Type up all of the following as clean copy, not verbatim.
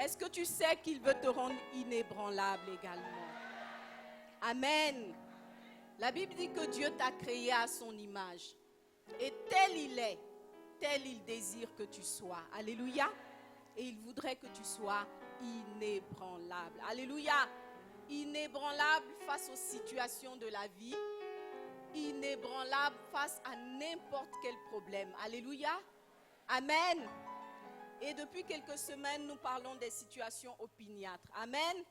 Est-ce que tu sais qu'il veut te rendre inébranlable également? Amen. La Bible dit que Dieu t'a créé à son image. Et tel il est, tel il désire que tu sois. Alléluia. Et il voudrait que tu sois inébranlable. Alléluia. Inébranlable face aux situations de la vie. Inébranlable face à n'importe quel problème. Alléluia. Amen. Et depuis quelques semaines, nous parlons des situations opiniâtres. Amen.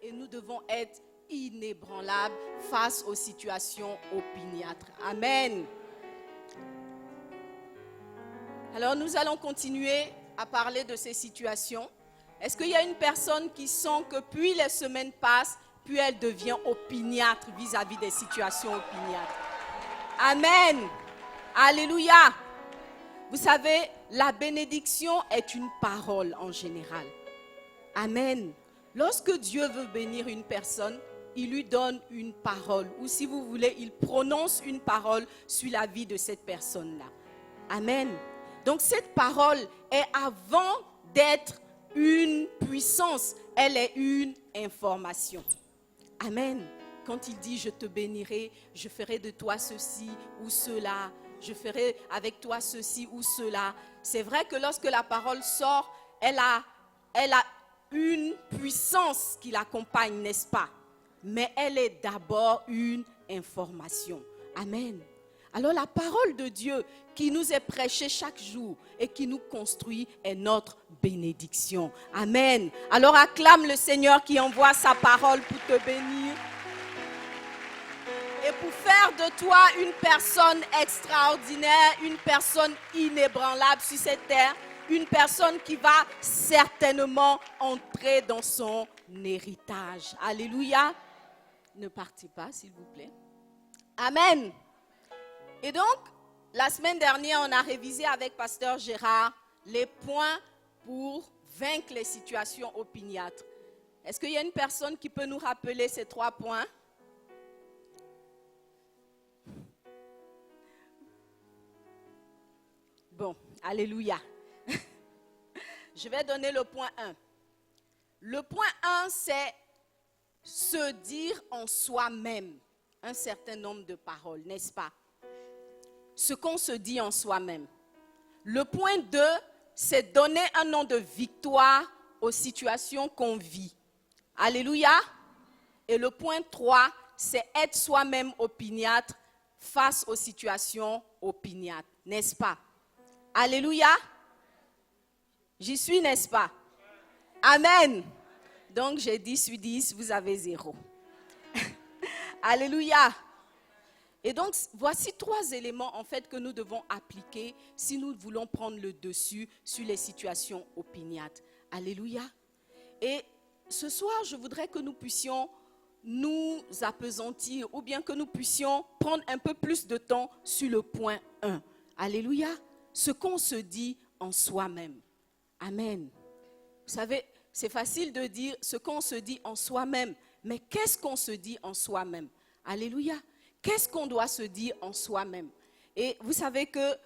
Et nous devons être inébranlables face aux situations opiniâtres. Amen. Alors nous allons continuer à parler de ces situations. Est-ce qu'il y a une personne qui sent que plus les semaines passent, plus elle devient opiniâtre vis-à-vis des situations opiniâtres? Amen. Alléluia. Vous savez, la bénédiction est une parole en général. Amen. Lorsque Dieu veut bénir une personne, il lui donne une parole. Ou si vous voulez, il prononce une parole sur la vie de cette personne-là. Amen. Donc cette parole est avant d'être une puissance, elle est une information. Amen. Quand il dit « je te bénirai, je ferai de toi ceci ou cela », je ferai avec toi ceci ou cela. C'est vrai que lorsque la parole sort, elle a une puissance qui l'accompagne, n'est-ce pas? Mais elle est d'abord une information. Amen. Alors la parole de Dieu qui nous est prêchée chaque jour et qui nous construit est notre bénédiction. Amen. Alors acclame le Seigneur qui envoie sa parole pour te bénir. Et pour faire de toi une personne extraordinaire, une personne inébranlable sur cette terre, une personne qui va certainement entrer dans son héritage. Alléluia. Ne partez pas, s'il vous plaît. Amen. Et donc, la semaine dernière, on a révisé avec Pasteur Gérard les points pour vaincre les situations opiniâtres. Est-ce qu'il y a une personne qui peut nous rappeler ces 3 points? Bon, alléluia. Je vais donner le point 1. Le point 1, c'est se dire en soi-même un certain nombre de paroles, n'est-ce pas? Ce qu'on se dit en soi-même. Le point 2, c'est donner un nom de victoire aux situations qu'on vit. Alléluia. Et le point 3, c'est être soi-même opiniâtre face aux situations opiniâtres, n'est-ce pas? Alléluia. J'y suis, n'est-ce pas? Amen. Donc, j'ai 10 sur 10, vous avez 0. Alléluia. Et donc, voici 3 éléments, en fait, que nous devons appliquer si nous voulons prendre le dessus sur les situations opiniâtres. Alléluia. Et ce soir, je voudrais que nous puissions nous appesantir ou bien que nous puissions prendre un peu plus de temps sur le point 1. Alléluia. Ce qu'on se dit en soi-même. Amen. Vous savez, c'est facile de dire ce qu'on se dit en soi-même, mais qu'est-ce qu'on se dit en soi-même? Alléluia. Qu'est-ce qu'on doit se dire en soi-même? Et vous savez que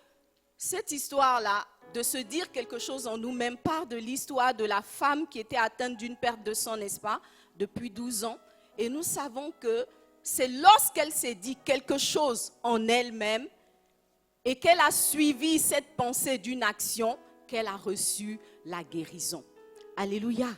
cette histoire-là, de se dire quelque chose en nous-mêmes, part de l'histoire de la femme qui était atteinte d'une perte de sang, n'est-ce pas, depuis 12 ans. Et nous savons que c'est lorsqu'elle s'est dit quelque chose en elle-même et qu'elle a suivi cette pensée d'une action qu'elle a reçu la guérison. Alléluia.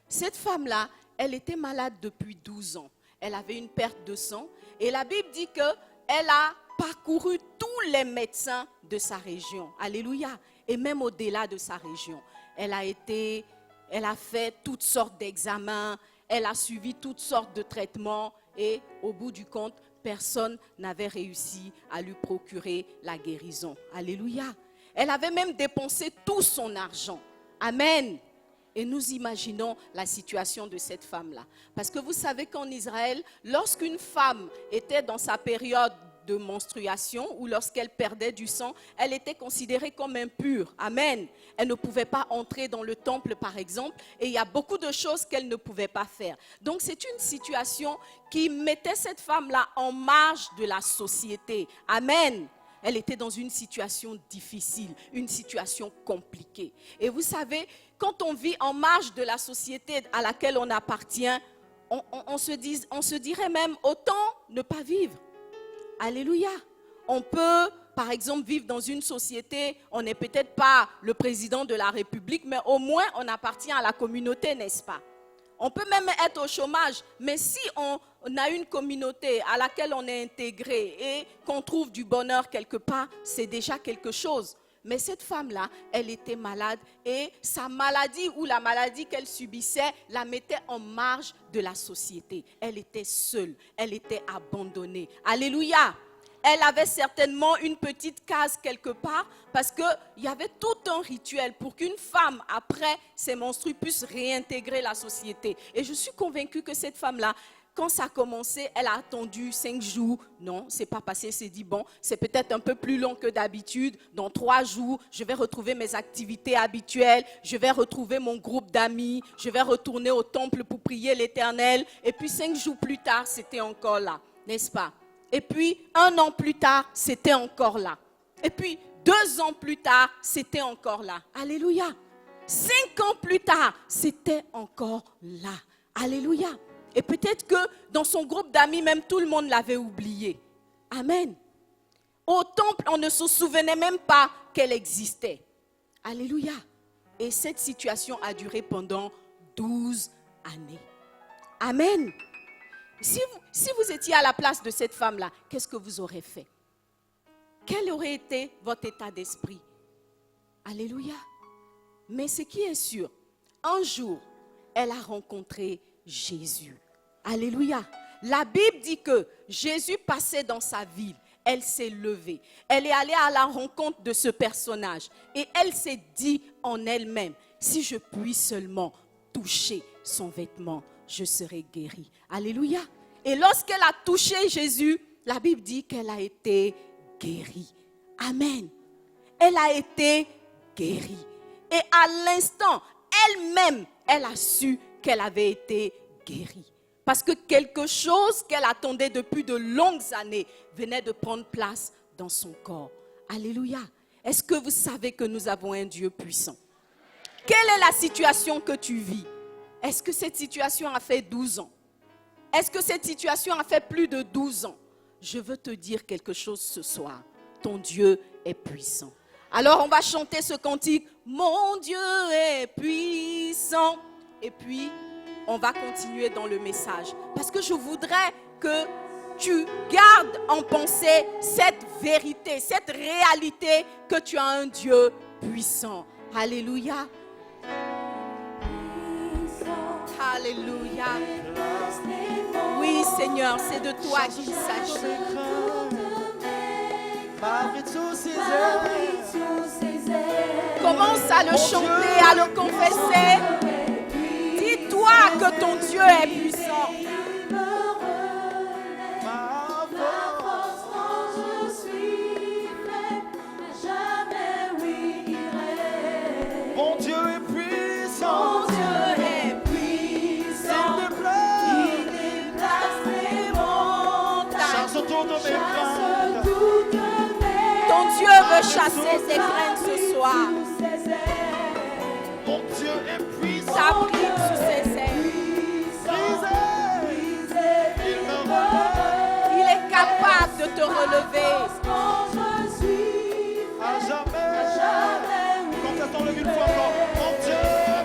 Cette femme-là, elle était malade depuis 12 ans. Elle avait une perte de sang. Et la Bible dit qu'elle a parcouru tous les médecins de sa région. Alléluia. Et même au-delà de sa région. Elle a fait toutes sortes d'examens. Elle a suivi toutes sortes de traitements. Et au bout du compte, personne n'avait réussi à lui procurer la guérison. Alléluia. Elle avait même dépensé tout son argent. Amen. Et nous imaginons la situation de cette femme-là. Parce que vous savez qu'en Israël, lorsqu'une femme était dans sa période de menstruation ou lorsqu'elle perdait du sang, elle était considérée comme impure. Amen. Elle ne pouvait pas entrer dans le temple, par exemple, et il y a beaucoup de choses qu'elle ne pouvait pas faire. Donc c'est une situation qui mettait cette femme-là en marge de la société. Amen. elle était dans une situation difficile, une situation compliquée. Et vous savez, quand on vit en marge de la société à laquelle on appartient, on se dirait même autant ne pas vivre. Alléluia. On peut, par exemple, vivre dans une société, on n'est peut-être pas le président de la République, mais au moins on appartient à la communauté, n'est-ce pas? On peut même être au chômage, mais si on a une communauté à laquelle on est intégré et qu'on trouve du bonheur quelque part, c'est déjà quelque chose. Mais cette femme-là, elle était malade et sa maladie ou la maladie qu'elle subissait la mettait en marge de la société. Elle était seule, elle était abandonnée. Alléluia! Elle avait certainement une petite case quelque part parce qu'il y avait tout un rituel pour qu'une femme, après ses menstrues, puisse réintégrer la société. Et je suis convaincue que cette femme-là, quand ça a commencé, elle a attendu 5 jours. Non, c'est pas passé, elle s'est dit, bon, c'est peut-être un peu plus long que d'habitude. Dans 3 jours, je vais retrouver mes activités habituelles, je vais retrouver mon groupe d'amis, je vais retourner au temple pour prier l'Éternel. Et puis 5 jours plus tard, c'était encore là, n'est-ce pas? Et puis, 1 an plus tard, c'était encore là. Et puis, 2 ans plus tard, c'était encore là. Alléluia. 5 ans plus tard, c'était encore là. Alléluia. Et peut-être que dans son groupe d'amis, même tout le monde l'avait oublié. Amen. Au temple, on ne se souvenait même pas qu'elle existait. Alléluia. Et cette situation a duré pendant 12 années. Amen. Si vous étiez à la place de cette femme-là, qu'est-ce que vous aurez fait? Quel aurait été votre état d'esprit? Alléluia. Mais ce qui est sûr, un jour, elle a rencontré Jésus. Alléluia. La Bible dit que Jésus passait dans sa ville. Elle s'est levée. Elle est allée à la rencontre de ce personnage. Et elle s'est dit en elle-même, si je puis seulement toucher son vêtement, je serai guérie. Alléluia. Et lorsqu'elle a touché Jésus, la Bible dit qu'elle a été guérie. Amen. Elle a été guérie. Et à l'instant, elle-même, elle a su qu'elle avait été guérie. Parce que quelque chose qu'elle attendait depuis de longues années venait de prendre place dans son corps. Alléluia. Est-ce que vous savez que nous avons un Dieu puissant? Quelle est la situation que tu vis? Est-ce que cette situation a fait 12 ans? Est-ce que cette situation a fait plus de 12 ans? Je veux te dire quelque chose ce soir. Ton Dieu est puissant. Alors on va chanter ce cantique. Mon Dieu est puissant. Et puis, on va continuer dans le message. Parce que je voudrais que tu gardes en pensée cette vérité, cette réalité que tu as un Dieu puissant. Alléluia. Alléluia. Oui, Seigneur, c'est de toi qu'il s'agit. Commence à le chanter, à le confesser. Dis-toi que ton Dieu est puissant. Mon Dieu est puissant. Mon Dieu est puissant. Il déplace les montagnes. Chasse autour de mes craintes. Ton Dieu veut chasser tes craintes ce soir. Mon Dieu est puissant. T'abrite sous ses ailes. Il est capable de te relever. À jamais. Confessons-le une fois encore. Mon Dieu est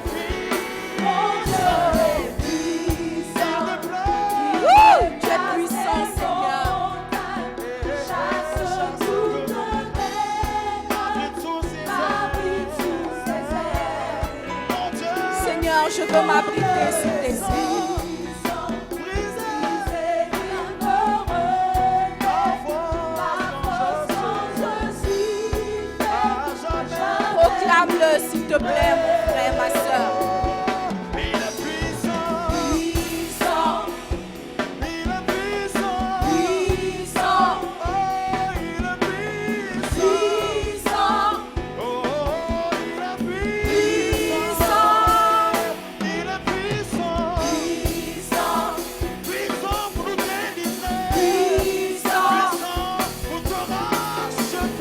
puissant. Ouh, tu es puissant, Seigneur. Seigneur, je veux m'abriter sous tes ailes. Proclame-le, s'il te plaît, mon frère, ma soeur. Il est puissant. Puissant, Il est puissant. puissant, Oh, il est puissant. puissant, Oh, il est puissant. puissant, Il est puissant. puissant, Puissant pour nous délivrer. puissant, Puissant pour te racheter.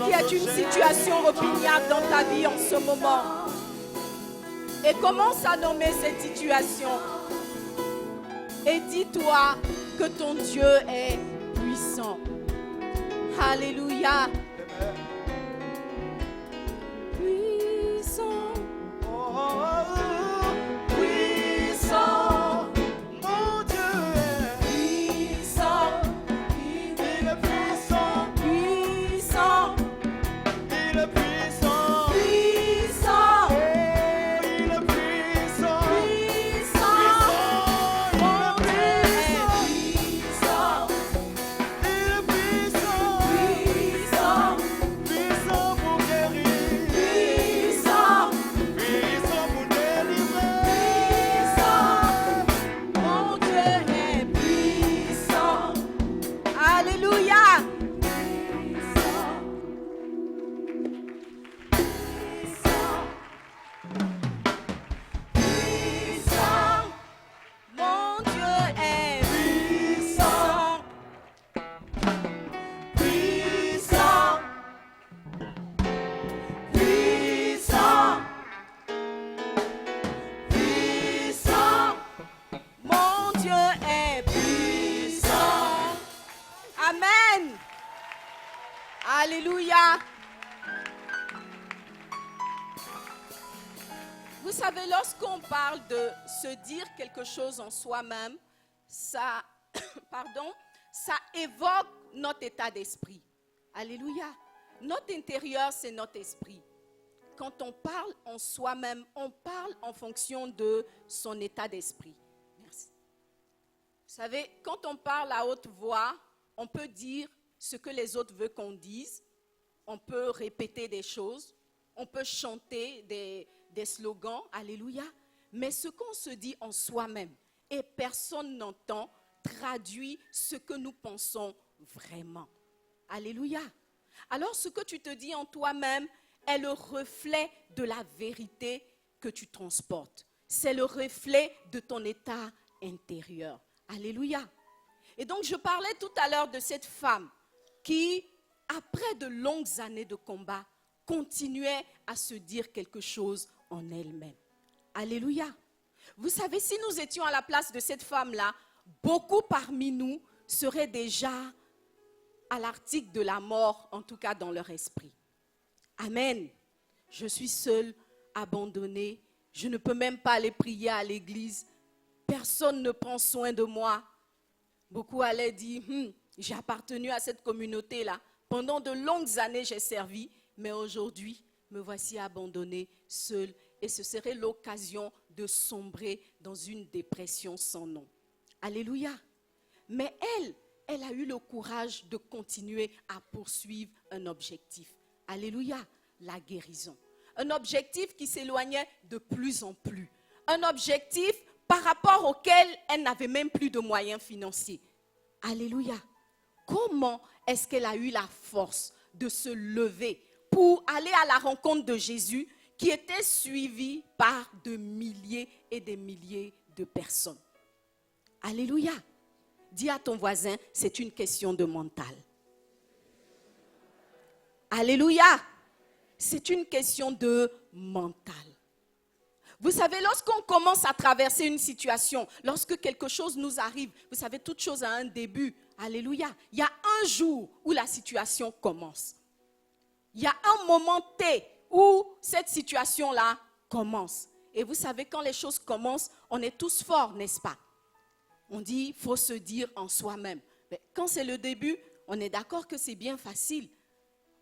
qui est une situation opiniâtre dans ta vie en ce moment. Et commence à nommer cette situation. Et dis-toi que ton Dieu est puissant. Alléluia. Puissant. Puissant. Mon Dieu est Puissant. il est puissant, Puissant. il est puissant, Puissant. oh, il est puissant, Puissant. Mon Dieu est puissant. il est puissant, Puissant. puissant pour guérir, Puissant. puissant pour délivrer, Puissant. Mon Dieu est puissant. Alléluia. Puissant. Mon Dieu est puissant. Puissant. Puissant. Puissant. Mon Dieu est puissant. Amen. Alléluia. Vous savez, lorsqu'on parle de se dire quelque chose en soi-même, ça, ça évoque notre état d'esprit. Alléluia. Notre intérieur, c'est notre esprit. Quand on parle en soi-même, on parle en fonction de son état d'esprit. Merci. Vous savez, quand on parle à haute voix, on peut dire ce que les autres veulent qu'on dise. On peut répéter des choses. On peut chanter des slogans. Alléluia. Mais ce qu'on se dit en soi-même et personne n'entend traduit ce que nous pensons vraiment. Alléluia. Alors ce que tu te dis en toi-même est le reflet de la vérité que tu transportes. C'est le reflet de ton état intérieur. Alléluia. Et donc je parlais tout à l'heure de cette femme qui, après de longues années de combat, continuait à se dire quelque chose en elle-même. Alléluia. Vous savez, si nous étions à la place de cette femme-là, beaucoup parmi nous seraient déjà à l'article de la mort, en tout cas dans leur esprit. Amen. Je suis seule, abandonnée. Je ne peux même pas aller prier à l'église. Personne ne prend soin de moi. Beaucoup allaient dire, j'ai appartenu à cette communauté-là. Pendant de longues années, j'ai servi. Mais aujourd'hui, me voici abandonnée, seule. Et ce serait l'occasion de sombrer dans une dépression sans nom. Alléluia. Mais elle a eu le courage de continuer à poursuivre un objectif. Alléluia, la guérison. Un objectif qui s'éloignait de plus en plus. Un objectif par rapport auquel elle n'avait même plus de moyens financiers. Alléluia. Comment est-ce qu'elle a eu la force de se lever pour aller à la rencontre de Jésus qui était suivi par de milliers et des milliers de personnes? Alléluia. Dis à ton voisin, c'est une question de mental. Alléluia. C'est une question de mental. Vous savez, lorsqu'on commence à traverser une situation, lorsque quelque chose nous arrive, vous savez, toute chose a un début. Alléluia. Il y a un jour où la situation commence. Il y a un moment T où cette situation-là commence. Et vous savez, quand les choses commencent, on est tous forts, n'est-ce pas? On dit, il faut se dire en soi-même. Mais quand c'est le début, on est d'accord que c'est bien facile.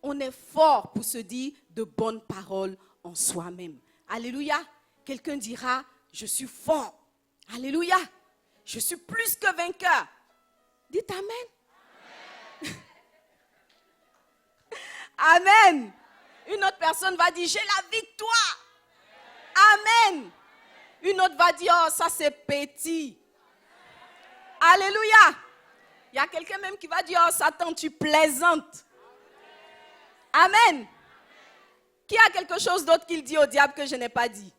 On est fort pour se dire de bonnes paroles en soi-même. Alléluia. Quelqu'un dira, je suis fort. Alléluia. Je suis plus que vainqueur. Dites Amen. Amen. Une autre personne va dire, j'ai la victoire. Amen. Une autre va dire, oh, ça c'est petit. Alléluia. Il y a quelqu'un même qui va dire, oh Satan, tu plaisantes. Amen. Qui a quelque chose d'autre qu'il dit au diable que je n'ai pas dit?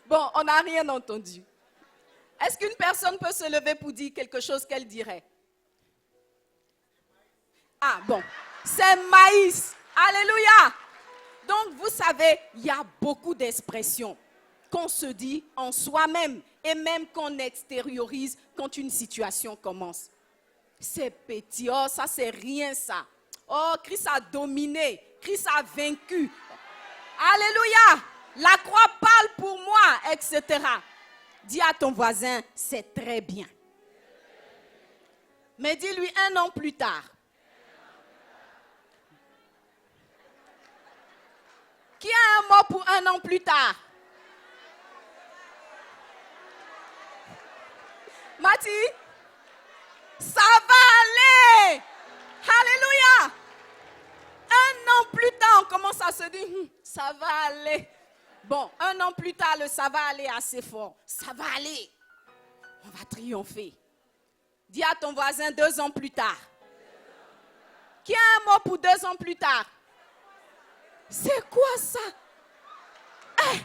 Bon, on n'a rien entendu. Est-ce qu'une personne peut se lever pour dire quelque chose qu'elle dirait? Ah bon, c'est maïs. Alléluia. Donc, vous savez, il y a beaucoup d'expressions qu'on se dit en soi-même et même qu'on extériorise quand une situation commence. C'est petit, oh ça c'est rien ça. Oh, Christ a dominé, Christ a vaincu. Alléluia, la croix parle pour moi, etc. Dis à ton voisin, c'est très bien. Mais dis-lui 1 an plus tard. Qui a un mot pour 1 an plus tard? Mati, ça va aller. Alléluia. 1 an plus tard, on commence à se dire, ça va aller. Bon, 1 an plus tard, le ça va aller assez fort. Ça va aller. On va triompher. Dis à ton voisin 2 ans plus tard. Qui a un mot pour 2 ans plus tard? C'est quoi ça? Hey!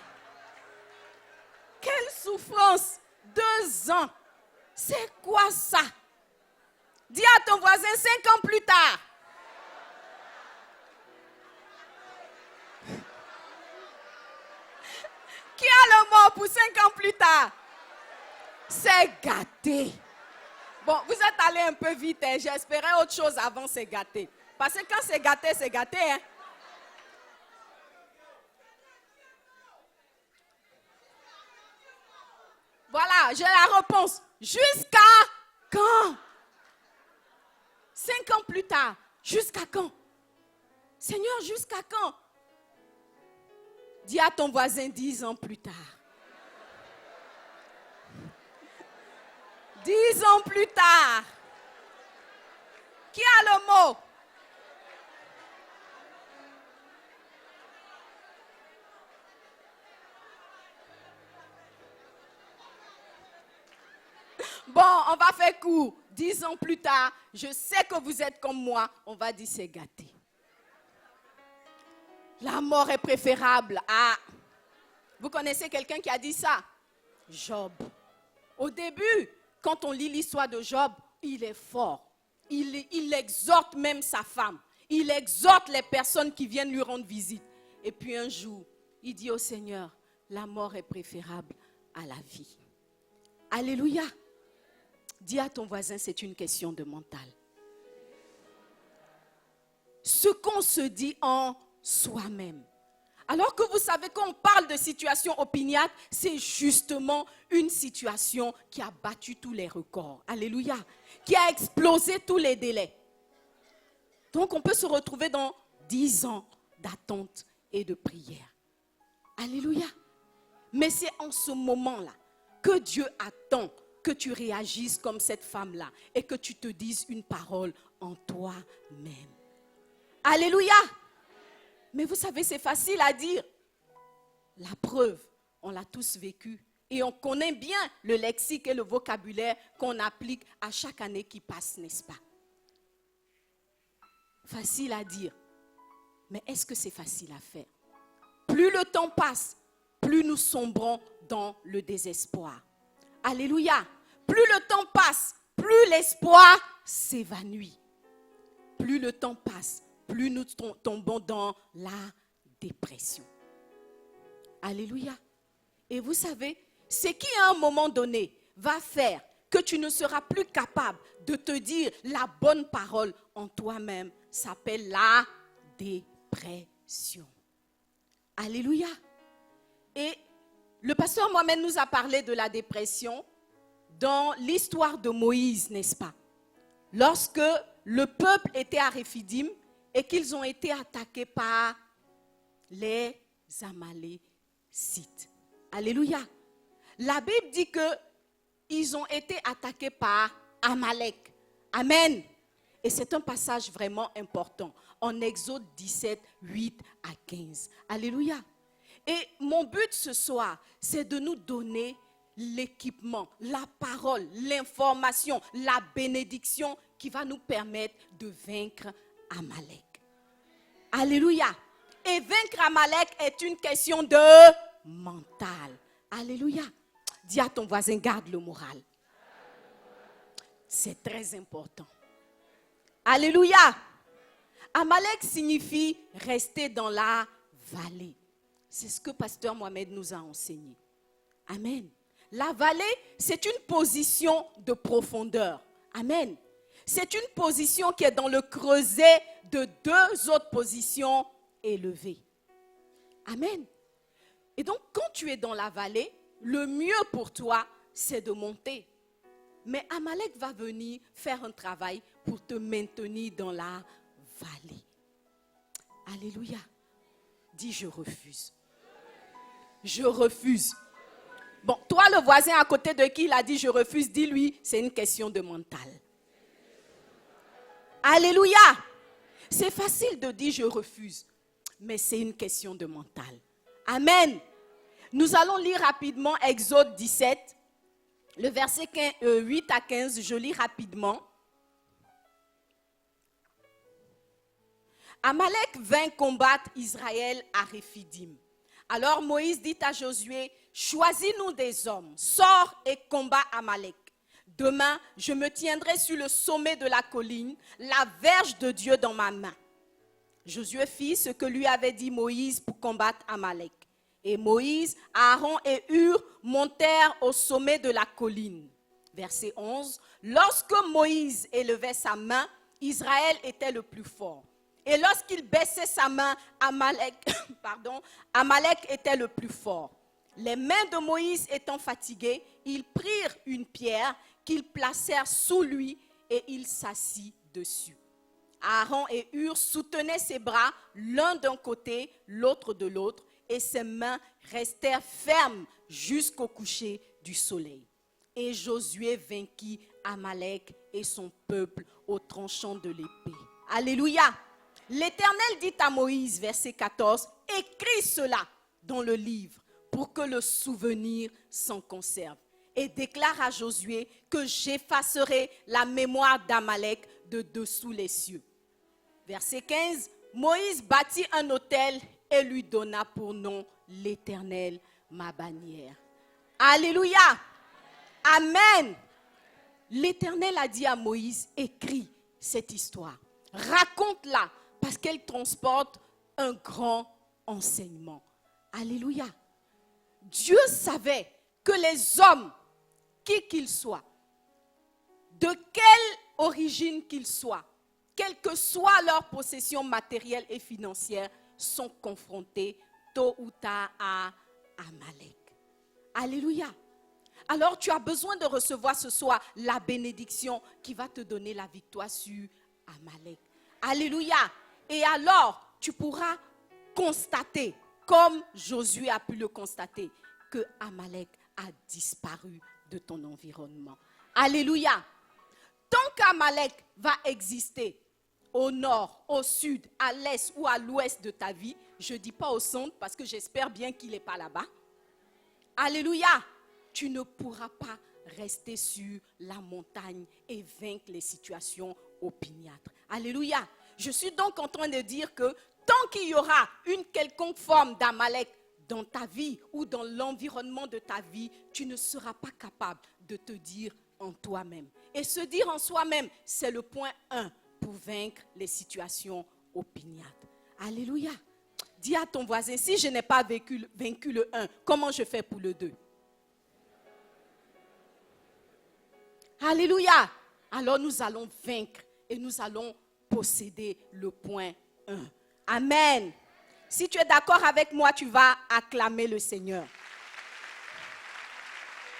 Quelle souffrance! 2 ans. C'est quoi ça? Dis à ton voisin 5 ans plus tard. Qui a le mot pour 5 ans plus tard? C'est gâté. Bon, vous êtes allé un peu vite. Hein? J'espérais autre chose avant c'est gâté. Parce que quand c'est gâté, c'est gâté. Hein? Voilà, j'ai la réponse. Jusqu'à quand? 5 ans plus tard. Jusqu'à quand? Seigneur, jusqu'à quand? Dis à ton voisin 10 ans plus tard. 10 ans plus tard. Qui a le mot? Bon, on va faire court. 10 ans plus tard, je sais que vous êtes comme moi. On va dire c'est gâté. La mort est préférable à... Vous connaissez quelqu'un qui a dit ça? Job. Au début, quand on lit l'histoire de Job, il est fort. Il exhorte même sa femme. Il exhorte les personnes qui viennent lui rendre visite. Et puis un jour, il dit au Seigneur, la mort est préférable à la vie. Alléluia. Dis à ton voisin, c'est une question de mental. Ce qu'on se dit en soi-même. Alors que vous savez qu'on parle de situation opiniâtre, c'est justement une situation qui a battu tous les records. Alléluia. Qui a explosé tous les délais. Donc on peut se retrouver dans 10 ans d'attente et de prière. Alléluia. Mais c'est en ce moment-là que Dieu attend que tu réagisses comme cette femme-là et que tu te dises une parole en toi-même. Alléluia. Mais vous savez, c'est facile à dire. La preuve, on l'a tous vécu. Et on connaît bien le lexique et le vocabulaire qu'on applique à chaque année qui passe, n'est-ce pas? Facile à dire. Mais est-ce que c'est facile à faire? Plus le temps passe, plus nous sombrons dans le désespoir. Alléluia. Plus le temps passe, plus l'espoir s'évanouit. Plus le temps passe, plus nous tombons dans la dépression. Alléluia. Et vous savez, ce qui à un moment donné va faire que tu ne seras plus capable de te dire la bonne parole en toi-même s'appelle la dépression. Alléluia. Et le pasteur Mohamed nous a parlé de la dépression dans l'histoire de Moïse, n'est-ce pas? Lorsque le peuple était à Réphidim et qu'ils ont été attaqués par les Amalécites. Alléluia. La Bible dit qu'ils ont été attaqués par Amalek. Amen. Et c'est un passage vraiment important. En Exode 17, 8 à 15. Alléluia. Et mon but ce soir, c'est de nous donner l'équipement, la parole, l'information, la bénédiction qui va nous permettre de vaincre Amalek. Alléluia. Et vaincre Amalek est une question de mental. Alléluia. Dis à ton voisin, garde le moral. C'est très important. Alléluia. Amalek signifie rester dans la vallée. C'est ce que Pasteur Mohamed nous a enseigné. Amen. La vallée, c'est une position de profondeur. Amen. C'est une position qui est dans le creuset de deux autres positions élevées. Amen. Et donc, quand tu es dans la vallée, le mieux pour toi, c'est de monter. Mais Amalek va venir faire un travail pour te maintenir dans la vallée. Alléluia. Dis, je refuse. Je refuse. Bon, toi, le voisin à côté de qui il a dit je refuse, dis-lui, c'est une question de mental. Alléluia. C'est facile de dire je refuse, mais c'est une question de mental. Amen. Nous allons lire rapidement Exode 17, le verset 8 à 15, je lis rapidement. Amalek vint combattre Israël à Réphidim. Alors Moïse dit à Josué, choisis-nous des hommes, sors et combat Amalek. Demain, je me tiendrai sur le sommet de la colline, la verge de Dieu dans ma main. Josué fit ce que lui avait dit Moïse pour combattre Amalek. Et Moïse, Aaron et Hur montèrent au sommet de la colline. Verset 11. Lorsque Moïse élevait sa main, Israël était le plus fort. Et lorsqu'il baissait sa main, Amalek était le plus fort. Les mains de Moïse étant fatiguées, ils prirent une pierre qu'ils placèrent sous lui et il s'assit dessus. Aaron et Hur soutenaient ses bras l'un d'un côté, l'autre de l'autre, et ses mains restèrent fermes jusqu'au coucher du soleil. Et Josué vainquit Amalek et son peuple au tranchant de l'épée. Alléluia! L'Éternel dit à Moïse, verset 14, « Écris cela dans le livre pour que le souvenir s'en conserve. Et déclare à Josué que j'effacerai la mémoire d'Amalek de dessous les cieux. » Verset 15, Moïse bâtit un autel et lui donna pour nom l'Éternel, ma bannière. Alléluia! Amen! L'Éternel a dit à Moïse, écris cette histoire, raconte-la, parce qu'elle transporte un grand enseignement. Alléluia! Dieu savait que les hommes, qui qu'ils soient, de quelle origine qu'ils soient, quelle que soit leur possession matérielle et financière, sont confrontés tôt ou tard à Amalek. Alléluia! Alors tu as besoin de recevoir ce soir la bénédiction qui va te donner la victoire sur Amalek. Alléluia! Et alors tu pourras constater, comme Josué a pu le constater, que Amalek a disparu de ton environnement. Alléluia! Tant qu'Amalek va exister au nord, au sud, à l'est ou à l'ouest de ta vie, je ne dis pas au centre parce que j'espère bien qu'il n'est pas là-bas. Alléluia! Tu ne pourras pas rester sur la montagne et vaincre les situations opiniâtres. Alléluia! Je suis donc en train de dire que tant qu'il y aura une quelconque forme d'Amalek dans ta vie ou dans l'environnement de ta vie, tu ne seras pas capable de te dire en toi-même. Et se dire en soi-même, c'est le point 1 pour vaincre les situations opiniâtres. Alléluia! Dis à ton voisin, si je n'ai pas vaincu le 1, comment je fais pour le 2? Alléluia! Alors nous allons vaincre et nous allons posséder le point 1. Amen. Si tu es d'accord avec moi, tu vas acclamer le Seigneur.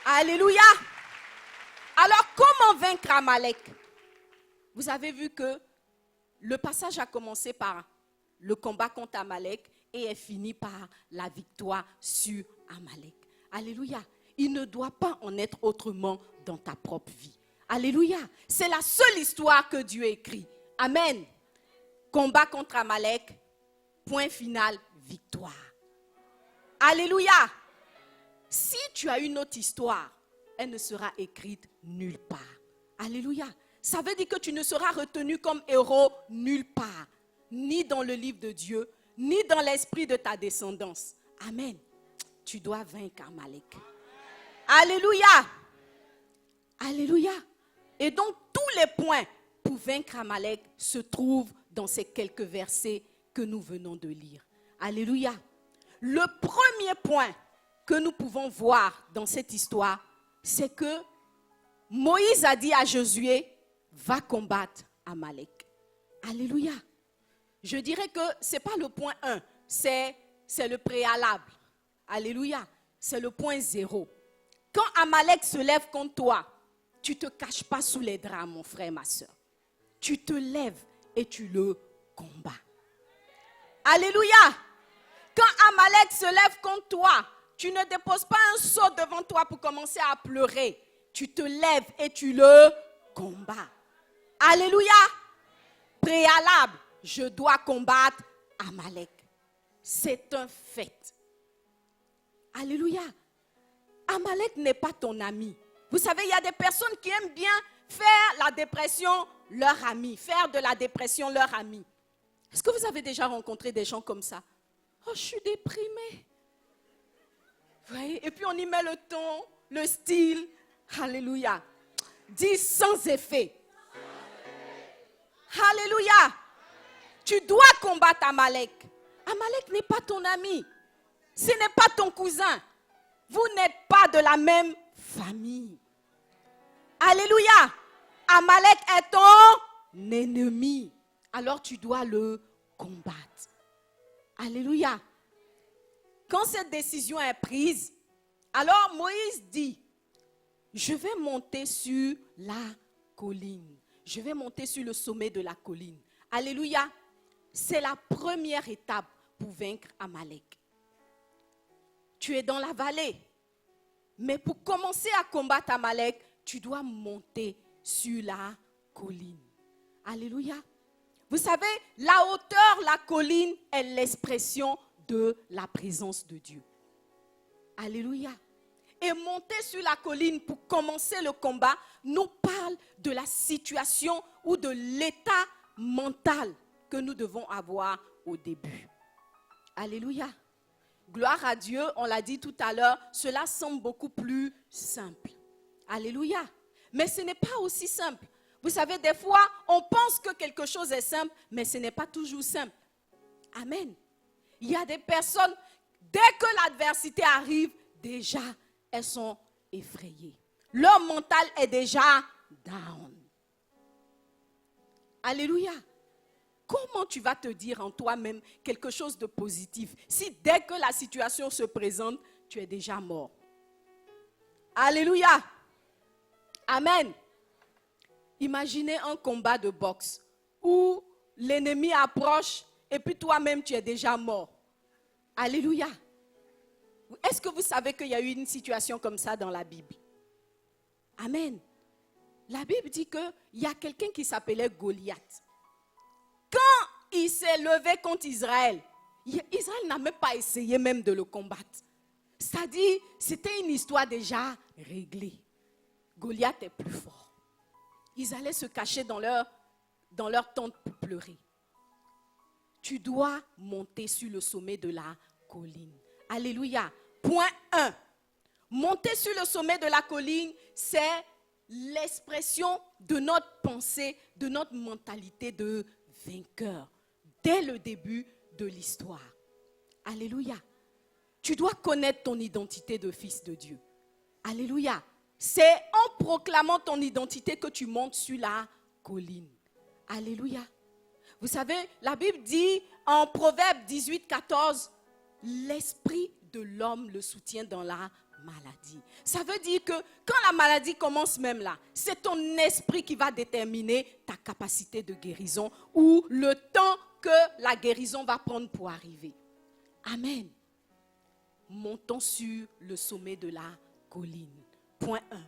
Alléluia! Alors comment vaincre Amalek? Vous avez vu que le passage a commencé par le combat contre Amalek et est fini par la victoire sur Amalek. Alléluia! Il ne doit pas en être autrement dans ta propre vie. Alléluia! C'est la seule histoire que Dieu écrit. Amen. Combat contre Amalek, point final, victoire. Alléluia! Si tu as une autre histoire, elle ne sera écrite nulle part. Alléluia! Ça veut dire que tu ne seras retenu comme héros nulle part, ni dans le livre de Dieu, ni dans l'esprit de ta descendance. Amen. Tu dois vaincre Amalek. Alléluia! Alléluia! Et donc tous les points pour vaincre Amalek se trouvent dans ces quelques versets que nous venons de lire. Alléluia. Le premier point que nous pouvons voir dans cette histoire, c'est que Moïse a dit à Josué, va combattre Amalek. Alléluia. Je dirais que ce n'est pas le point 1, c'est le préalable. Alléluia. C'est le point 0. Quand Amalek se lève contre toi, tu ne te caches pas sous les draps, mon frère, ma soeur. Tu te lèves et tu le combats. Alléluia. Quand Amalek se lève contre toi, tu ne déposes pas un seau devant toi pour commencer à pleurer. Tu te lèves et tu le combats. Alléluia. Préalable, je dois combattre Amalek. C'est un fait. Alléluia. Amalek n'est pas ton ami. Vous savez, il y a des personnes qui aiment bien faire la dépression leur ami, faire de la dépression leur ami. Est-ce que vous avez déjà rencontré des gens comme ça? Oh, je suis déprimée. Vous voyez? Et puis on y met le ton, le style. Alléluia. Dis sans effet. Alléluia. Tu dois combattre Amalek. Amalek n'est pas ton ami. Ce n'est pas ton cousin. Vous n'êtes pas de la même famille. Alléluia. Amalek est ton ennemi. Alors tu dois le combattre. Alléluia. Quand cette décision est prise, alors Moïse dit, je vais monter sur la colline. Je vais monter sur le sommet de la colline. Alléluia. C'est la première étape pour vaincre Amalek. Tu es dans la vallée. Mais pour commencer à combattre Amalek, tu dois monter sur la colline. Alléluia. Vous savez, la hauteur, la colline est l'expression de la présence de Dieu. Alléluia. Et monter sur la colline pour commencer le combat nous parle de la situation ou de l'état mental que nous devons avoir au début. Alléluia. Gloire à Dieu, on l'a dit tout à l'heure, cela semble beaucoup plus simple. Alléluia. Mais ce n'est pas aussi simple. Vous savez, des fois, on pense que quelque chose est simple, mais ce n'est pas toujours simple. Amen. Il y a des personnes, dès que l'adversité arrive, déjà, elles sont effrayées. Leur mental est déjà down. Alléluia. Comment tu vas te dire en toi-même quelque chose de positif si dès que la situation se présente, tu es déjà mort? Alléluia. Amen. Imaginez un combat de boxe où l'ennemi approche et puis toi-même tu es déjà mort. Alléluia. Est-ce que vous savez qu'il y a eu une situation comme ça dans la Bible? Amen. La Bible dit qu'il y a quelqu'un qui s'appelait Goliath. Quand il s'est levé contre Israël, Israël n'a même pas essayé même de le combattre. C'est-à-dire, c'était une histoire déjà réglée. Goliath est plus fort. Ils allaient se cacher dans leur tente pour pleurer. Tu dois monter sur le sommet de la colline. Alléluia. Point 1. Monter sur le sommet de la colline, c'est l'expression de notre pensée, de notre mentalité de vainqueur. Dès le début de l'histoire. Alléluia. Tu dois connaître ton identité de fils de Dieu. Alléluia. C'est en proclamant ton identité que tu montes sur la colline. Alléluia. Vous savez, la Bible dit en Proverbe 18, 14, l'esprit de l'homme le soutient dans la maladie. Ça veut dire que quand la maladie commence même là, c'est ton esprit qui va déterminer ta capacité de guérison ou le temps que la guérison va prendre pour arriver. Amen. Montons sur le sommet de la colline. Point 1.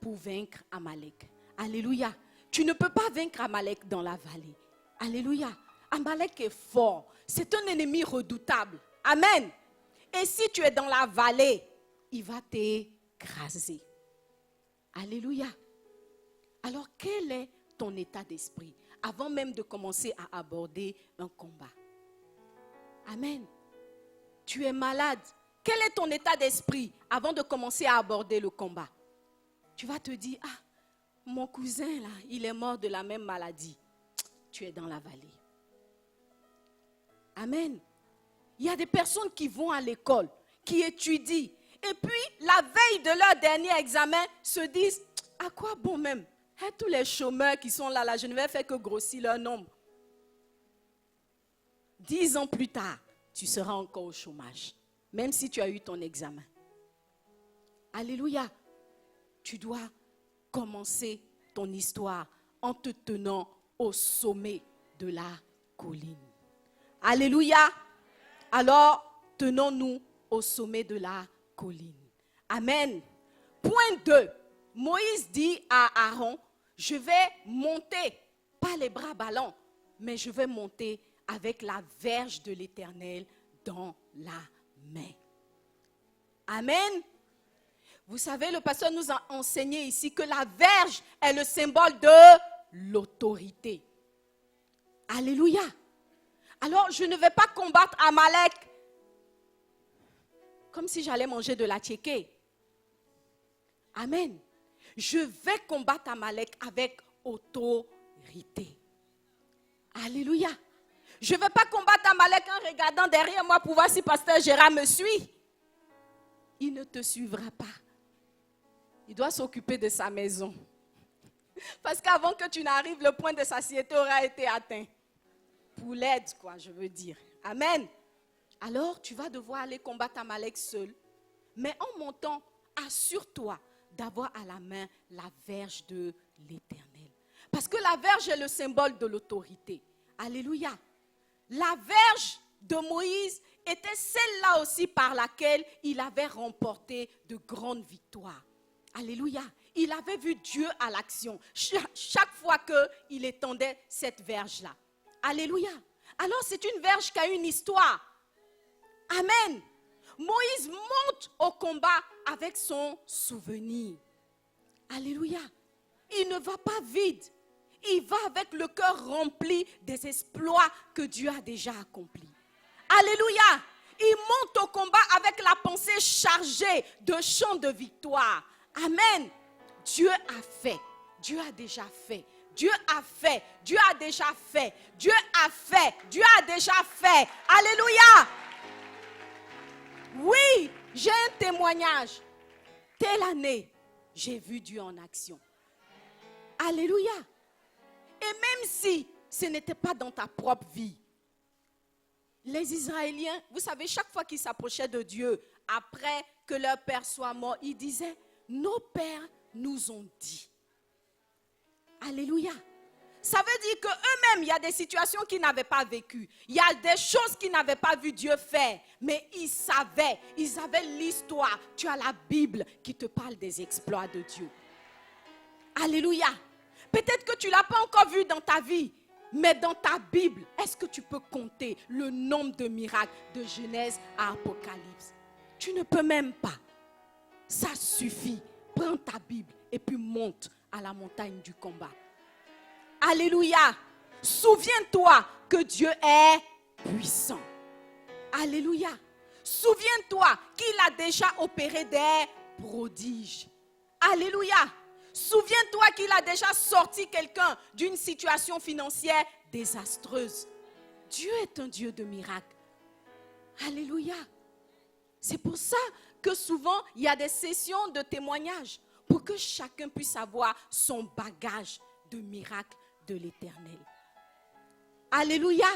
Pour vaincre Amalek. Alléluia. Tu ne peux pas vaincre Amalek dans la vallée. Alléluia. Amalek est fort. C'est un ennemi redoutable. Amen. Et si tu es dans la vallée, il va t'écraser. Alléluia. Alors, quel est ton état d'esprit avant même de commencer à aborder un combat? Amen. Tu es malade. Quel est ton état d'esprit avant de commencer à aborder le combat? Tu vas te dire, mon cousin là, il est mort de la même maladie. Tu es dans la vallée. Amen. Il y a des personnes qui vont à l'école, qui étudient, et puis la veille de leur dernier examen se disent, à quoi bon même? Tous les chômeurs qui sont là, je ne vais faire que grossir leur nombre. 10 ans plus tard, tu seras encore au chômage, même si tu as eu ton examen. Alléluia. Tu dois commencer ton histoire en te tenant au sommet de la colline. Alléluia. Alors, tenons-nous au sommet de la colline. Amen. Point 2. Moïse dit à Aaron, je vais monter, pas les bras ballants, mais je vais monter avec la verge de l'Éternel dans la main. Amen. Vous savez, le pasteur nous a enseigné ici que la verge est le symbole de l'autorité. Alléluia. Alors, je ne vais pas combattre Amalek comme si j'allais manger de la tchéké. Amen. Je vais combattre Amalek avec autorité. Alléluia. Je ne vais pas combattre Amalek en regardant derrière moi pour voir si pasteur Gérard me suit. Il ne te suivra pas. Il doit s'occuper de sa maison. Parce qu'avant que tu n'arrives, le point de satiété aura été atteint. Pour l'aide, quoi, je veux dire. Amen. Alors, tu vas devoir aller combattre Amalek seul. Mais en montant, assure-toi d'avoir à la main la verge de l'Éternel. Parce que la verge est le symbole de l'autorité. Alléluia. La verge de Moïse était celle-là aussi par laquelle il avait remporté de grandes victoires. Alléluia. Il avait vu Dieu à l'action chaque fois qu'il étendait cette verge-là. Alléluia. Alors c'est une verge qui a une histoire. Amen. Moïse monte au combat avec son souvenir. Alléluia. Il ne va pas vide. Il va avec le cœur rempli des exploits que Dieu a déjà accomplis. Alléluia. Il monte au combat avec la pensée chargée de chants de victoire. Amen. Dieu a fait. Dieu a déjà fait. Dieu a fait. Dieu a déjà fait. Dieu a fait. Dieu a déjà fait. Alléluia. Oui, j'ai un témoignage. Telle année, j'ai vu Dieu en action. Alléluia. Et même si ce n'était pas dans ta propre vie, les Israéliens, vous savez, chaque fois qu'ils s'approchaient de Dieu, après que leur père soit mort, ils disaient, nos pères nous ont dit. Alléluia. Ça veut dire qu'eux-mêmes, il y a des situations qu'ils n'avaient pas vécues. Il y a des choses qu'ils n'avaient pas vu Dieu faire. Mais ils avaient l'histoire. Tu as la Bible qui te parle des exploits de Dieu. Alléluia. Peut-être que tu ne l'as pas encore vu dans ta vie. Mais dans ta Bible, est-ce que tu peux compter le nombre de miracles de Genèse à Apocalypse? Tu ne peux même pas. Ça suffit. Prends ta Bible et puis monte à la montagne du combat. Alléluia. Souviens-toi que Dieu est puissant. Alléluia. Souviens-toi qu'il a déjà opéré des prodiges. Alléluia. Souviens-toi qu'il a déjà sorti quelqu'un d'une situation financière désastreuse. Dieu est un Dieu de miracles. Alléluia. C'est pour ça que souvent, il y a des sessions de témoignages pour que chacun puisse avoir son bagage de miracles de l'Éternel. Alléluia.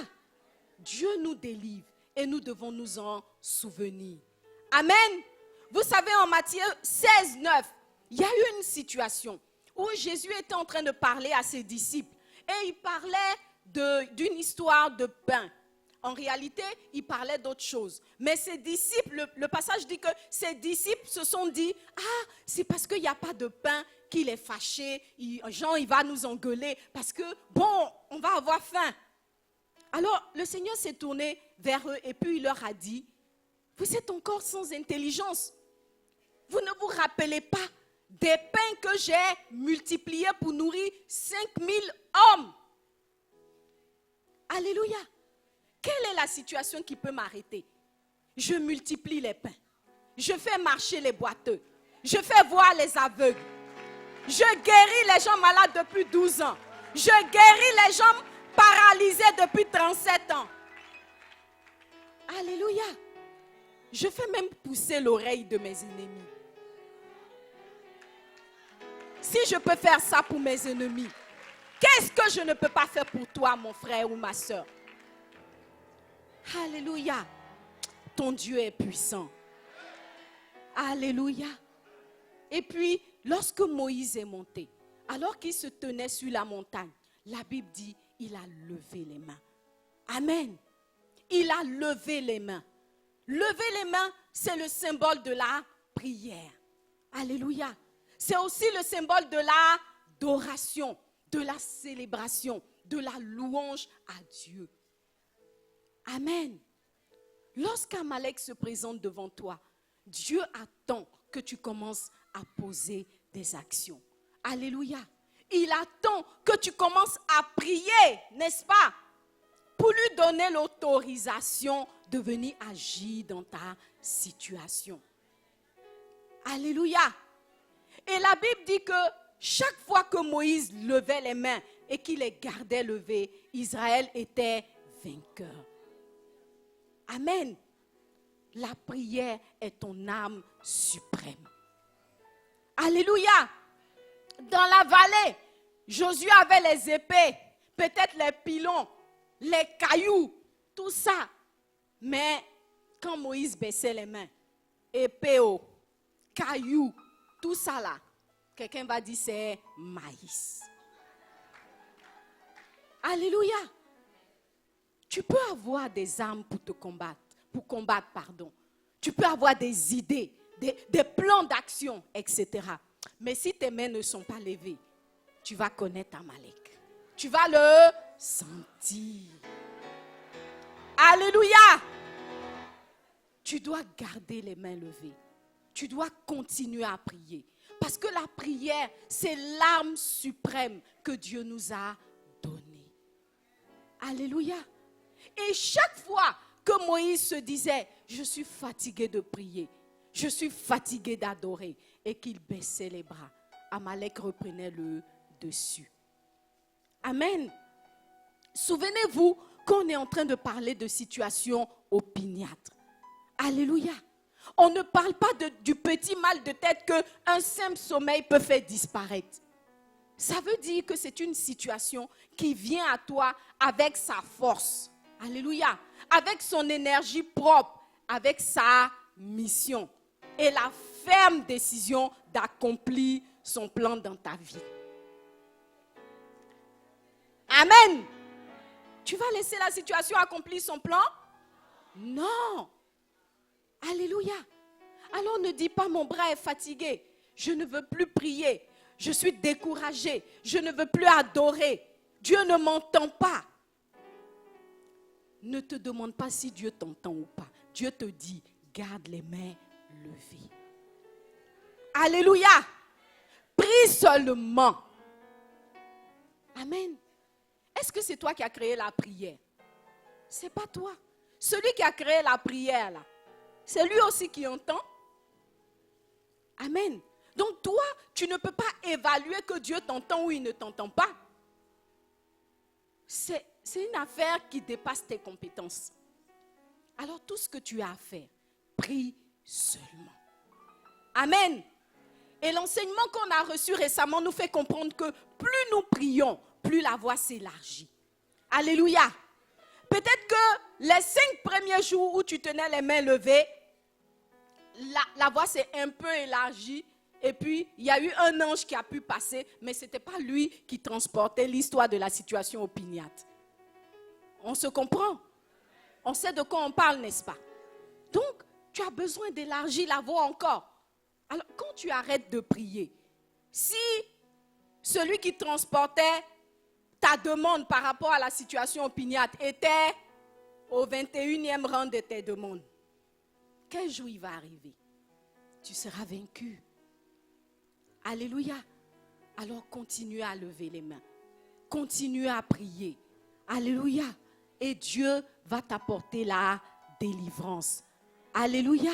Dieu nous délivre et nous devons nous en souvenir. Amen. Vous savez, en Matthieu 16, 9, il y a eu une situation où Jésus était en train de parler à ses disciples et il parlait d'une histoire de pain. En réalité, il parlait d'autre chose. Mais ses disciples, le passage dit que ses disciples se sont dit, ah, c'est parce qu'il n'y a pas de pain qu'il est fâché. Jean, il va nous engueuler parce que, bon, on va avoir faim. Alors, le Seigneur s'est tourné vers eux et puis il leur a dit, vous êtes encore sans intelligence. Vous ne vous rappelez pas des pains que j'ai multipliés pour nourrir 5000 hommes. Alléluia. Quelle est la situation qui peut m'arrêter? Je multiplie les pains. Je fais marcher les boiteux. Je fais voir les aveugles. Je guéris les gens malades depuis 12 ans. Je guéris les gens paralysés depuis 37 ans. Alléluia. Je fais même pousser l'oreille de mes ennemis. Si je peux faire ça pour mes ennemis, qu'est-ce que je ne peux pas faire pour toi, mon frère ou ma soeur? Alléluia. Ton Dieu est puissant. Alléluia. Et puis, lorsque Moïse est monté, alors qu'il se tenait sur la montagne, la Bible dit, il a levé les mains. Amen. Il a levé les mains. Lever les mains, c'est le symbole de la prière. Alléluia. C'est aussi le symbole de l'adoration, de la célébration, de la louange à Dieu. Amen. Lorsqu'Amalek se présente devant toi, Dieu attend que tu commences à poser des actions. Alléluia. Il attend que tu commences à prier, n'est-ce pas? Pour lui donner l'autorisation de venir agir dans ta situation. Alléluia. Et la Bible dit que chaque fois que Moïse levait les mains et qu'il les gardait levées, Israël était vainqueur. Amen. La prière est ton arme suprême. Alléluia. Dans la vallée, Josué avait les épées, peut-être les pilons, les cailloux, tout ça. Mais quand Moïse baissait les mains, épée, cailloux, tout ça là, quelqu'un va dire c'est maïs. Alléluia. Tu peux avoir des armes pour te combattre, Tu peux avoir des idées, des plans d'action, etc. Mais si tes mains ne sont pas levées, tu vas connaître Amalek. Tu vas le sentir. Alléluia. Tu dois garder les mains levées. Tu dois continuer à prier. Parce que la prière, c'est l'arme suprême que Dieu nous a donnée. Alléluia. Et chaque fois que Moïse se disait, je suis fatigué de prier, je suis fatigué d'adorer, et qu'il baissait les bras, Amalek reprenait le dessus. Amen. Souvenez-vous qu'on est en train de parler de situation opiniâtre. Alléluia. On ne parle pas du petit mal de tête qu'un simple sommeil peut faire disparaître. Ça veut dire que c'est une situation qui vient à toi avec sa force. Alléluia. Avec son énergie propre, avec sa mission et la ferme décision d'accomplir son plan dans ta vie. Amen. Tu vas laisser la situation accomplir son plan? Non. Alléluia. Alors ne dis pas mon bras est fatigué. Je ne veux plus prier. Je suis découragé. Je ne veux plus adorer. Dieu ne m'entend pas. Ne te demande pas si Dieu t'entend ou pas. Dieu te dit, garde les mains levées. Alléluia. Prie seulement. Amen. Est-ce que c'est toi qui as créé la prière? Ce n'est pas toi. Celui qui a créé la prière, là, c'est lui aussi qui entend. Amen. Donc toi, tu ne peux pas évaluer que Dieu t'entend ou il ne t'entend pas. C'est une affaire qui dépasse tes compétences. Alors tout ce que tu as à faire, prie seulement. Amen. Et l'enseignement qu'on a reçu récemment nous fait comprendre que plus nous prions, plus la voix s'élargit. Alléluia. Peut-être que les 5 premiers jours où tu tenais les mains levées, la voix s'est un peu élargie. Et puis, il y a eu un ange qui a pu passer, mais ce n'était pas lui qui transportait l'histoire de la situation opiniâtre. On se comprend? On sait de quoi on parle, n'est-ce pas? Donc, tu as besoin d'élargir la voix encore. Alors, quand tu arrêtes de prier, si celui qui transportait ta demande par rapport à la situation opiniâtre était au 21e rang de tes demandes, quel jour il va arriver? Tu seras vaincu. Alléluia. Alors continue à lever les mains. Continue à prier. Alléluia. Et Dieu va t'apporter la délivrance. Alléluia.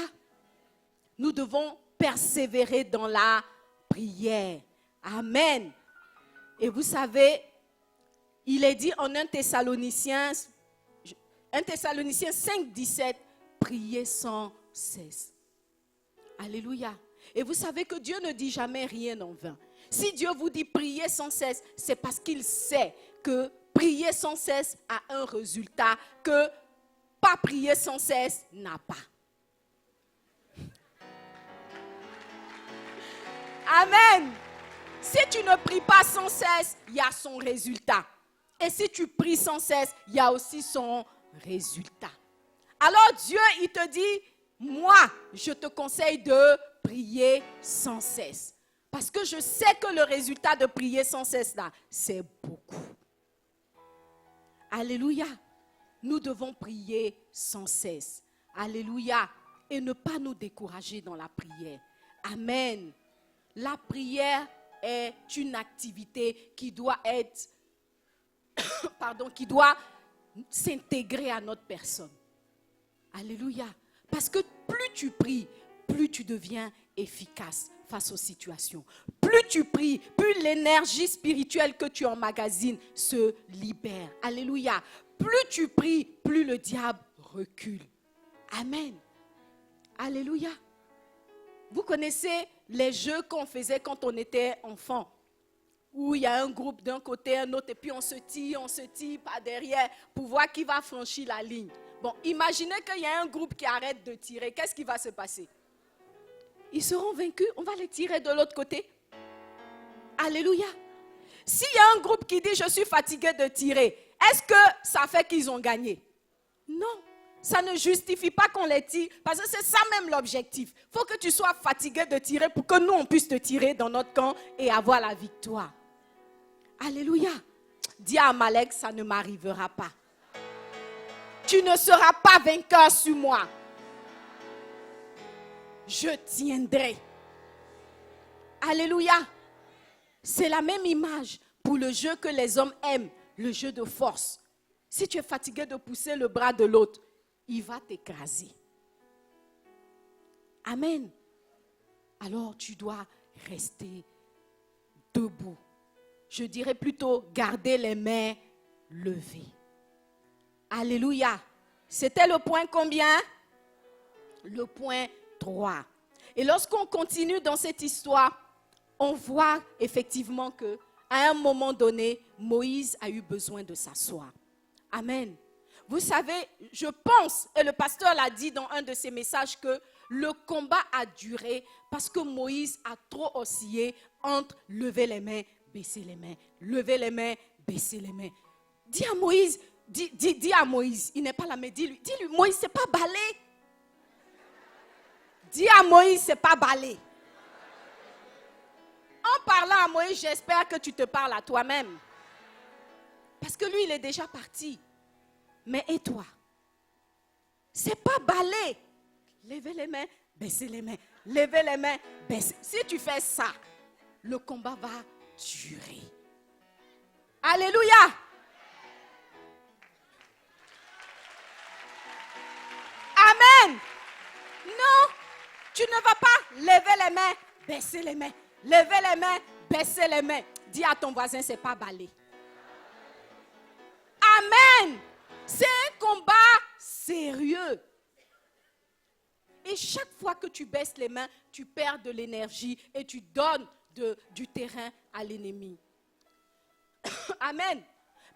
Nous devons persévérer dans la prière. Amen. Et vous savez, il est dit en 1 Thessaloniciens, 1 Thessaloniciens 5, 17, priez sans cesse. Alléluia. Et vous savez que Dieu ne dit jamais rien en vain. Si Dieu vous dit prier sans cesse, c'est parce qu'il sait que prier sans cesse a un résultat que pas prier sans cesse n'a pas. Amen. Si tu ne pries pas sans cesse, il y a son résultat. Et si tu pries sans cesse, il y a aussi son résultat. Alors Dieu, il te dit, moi, je te conseille de prier sans cesse. Parce que je sais que le résultat de prier sans cesse, là, c'est beaucoup. Alléluia. Nous devons prier sans cesse. Alléluia. Et ne pas nous décourager dans la prière. Amen. La prière est une activité qui doit être, qui doit s'intégrer à notre personne. Alléluia. Parce que plus tu pries, plus tu deviens efficace face aux situations. Plus tu pries, plus l'énergie spirituelle que tu emmagasines se libère. Alléluia. Plus tu pries, plus le diable recule. Amen. Alléluia. Vous connaissez les jeux qu'on faisait quand on était enfant, où il y a un groupe d'un côté, un autre, et puis on se tire par derrière pour voir qui va franchir la ligne. Bon, imaginez qu'il y a un groupe qui arrête de tirer. Qu'est-ce qui va se passer? Ils seront vaincus, on va les tirer de l'autre côté. Alléluia. S'il y a un groupe qui dit « je suis fatigué de tirer », est-ce que ça fait qu'ils ont gagné? Non. Ça ne justifie pas qu'on les tire, parce que c'est ça même l'objectif. Il faut que tu sois fatigué de tirer pour que nous, on puisse te tirer dans notre camp et avoir la victoire. Alléluia. Dis à Amalek, ça ne m'arrivera pas. Tu ne seras pas vainqueur sur moi. Je tiendrai. Alléluia. C'est la même image pour le jeu que les hommes aiment, le jeu de force. Si tu es fatigué de pousser le bras de l'autre, il va t'écraser. Amen. Alors tu dois rester debout. Je dirais plutôt garder les mains levées. Alléluia. C'était le point combien? Le point 3. Et lorsqu'on continue dans cette histoire, on voit effectivement que à un moment donné, Moïse a eu besoin de s'asseoir. Amen. Vous savez, je pense, et le pasteur l'a dit dans un de ses messages, que le combat a duré parce que Moïse a trop oscillé entre lever les mains, baisser les mains, lever les mains, baisser les mains. Dis à Moïse, dis à Moïse, il n'est pas là, mais dis-lui, Moïse, c'est pas balai. Dis à Moïse, c'est pas balai. En parlant à Moïse, j'espère que tu te parles à toi-même. Parce que lui, il est déjà parti. Mais et toi? C'est pas balai. Levez les mains, baissez les mains. Levez les mains, baissez. Si tu fais ça, le combat va durer. Alléluia. Amen. Non, tu ne vas pas lever les mains, baisser les mains. Lever les mains, baisser les mains. Dis à ton voisin, c'est pas balai. Amen. C'est un combat sérieux. Et chaque fois que tu baisses les mains, tu perds de l'énergie et tu donnes du terrain à l'ennemi. Amen.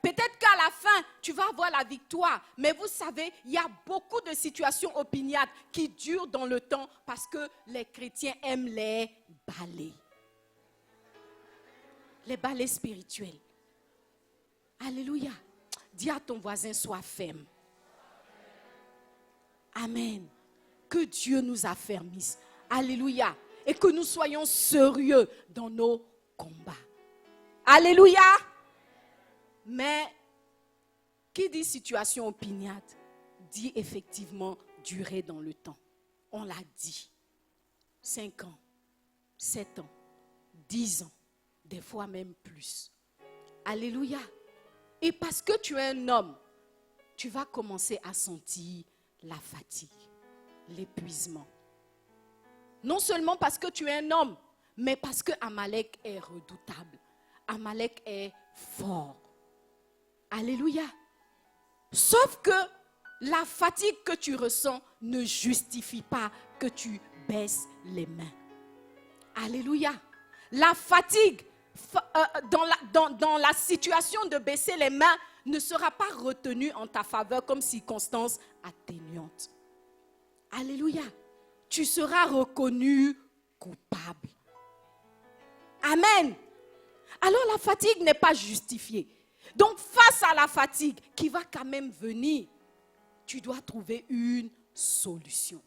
Peut-être qu'à la fin, tu vas avoir la victoire. Mais vous savez, il y a beaucoup de situations opiniâtres qui durent dans le temps parce que les chrétiens aiment les balais. Les balais spirituels. Alléluia. Dis à ton voisin, sois ferme. Amen. Que Dieu nous affermisse. Alléluia. Et que nous soyons sérieux dans nos combats. Alléluia. Mais, qui dit situation opiniâtre, dit effectivement durer dans le temps. On l'a dit. 5 ans, 7 ans, 10 ans, des fois même plus. Alléluia. Et parce que tu es un homme, tu vas commencer à sentir la fatigue, l'épuisement. Non seulement parce que tu es un homme, mais parce que Amalek est redoutable. Amalek est fort. Alléluia. Sauf que la fatigue que tu ressens ne justifie pas que tu baisses les mains. Alléluia. La fatigue dans la situation de baisser les mains ne sera pas retenue en ta faveur comme circonstance atténuante. Alléluia. Tu seras reconnu coupable. Amen. Alors la fatigue n'est pas justifiée. Donc face à la fatigue qui va quand même venir, tu dois trouver une solution